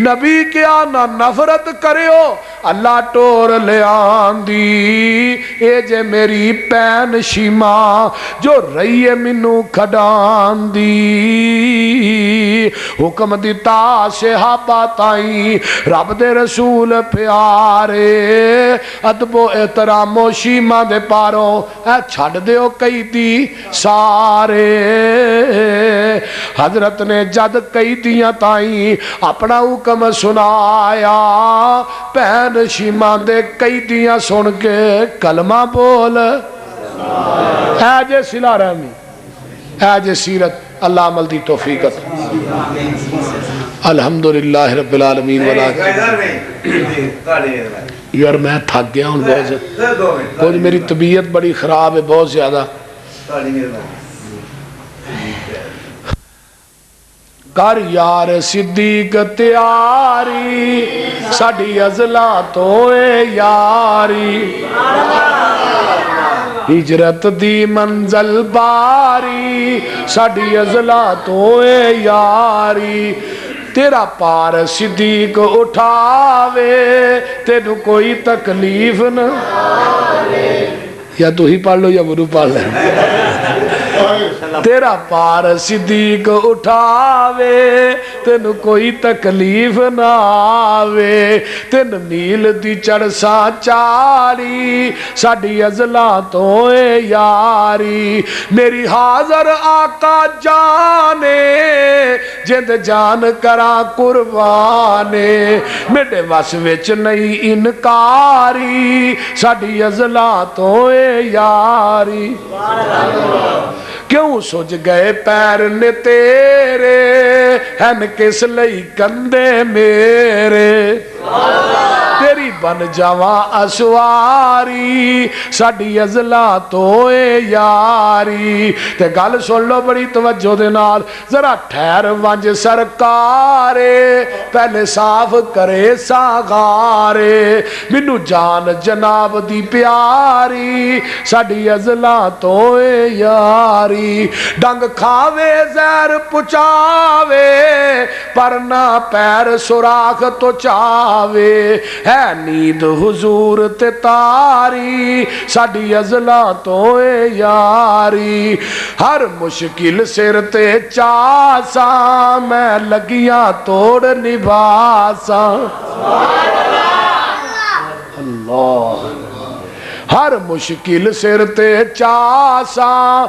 نبی کیا نہ نفرت کریو اللہ ٹور لے آندی اے جے میری پین شیما جو رہی ہے منو کھڈان دی حکم دیتا صحابہ تائیں رب دے رسول پیارے ادب و احترام و شیما دے پاروں اے چھڑ دیو قیدی سارے حضرت نے جد قیدیاں تائیں اپنا حکم سنایا پین شیما دے قیدیاں سن کے کلمہ بول اے جے صلہ رحمی اے جے سیرت اللہ عمل دی توفیقت الحمدللہ رب العالمین یار میں تھک گیا ہوں بہت زیادہ کچھ میری طبیعت بڑی خراب ہے بہت زیادہ کر یار صدیق تیاری ساڑی ازلا تو اے یاری ہجرت دی منزل باری ساڑی ازلا تو اے یاری تیرا پار صدیق اٹھاوے تینو کوئی تکلیف نہ یا تو ہی پڑھ لو یا منو پڑھ لیں تیرا پار صدیق اٹھاوے تینو کوئی تکلیف نہ آوے تین میل دی چڑساں چاری ساڈی ازلاں تو اے یاری میری حاضر آقا جانے جند جان کرا قربانے میرے وس وچ نہیں انکاری ساڈی ازلاں تو اے یاری کیوں سج گئے پیر نے تیرے ہن کس لئی کندے میرے تیری بن جاواں اسواری ساڈی ازلاں تو اے یاری تے گل سن لو بڑی توجہ دے نال ذرا ٹھہر ونج سرکارے پہلے صاف کرے ساغارے مینوں جان جناب دی پیاری ساڈی ازلاں تو اے یاری ڈنگ کھاوے زہر پچاوے پر نہ پیر سوراخ تو چاوے ہے نیند حضور تے تاری ساڈی ازلاں تو اے یاری ہر مشکل سر تے چاساں میں لگیاں توڑ نباساں اللہ ہر مشکل سر تے چاساں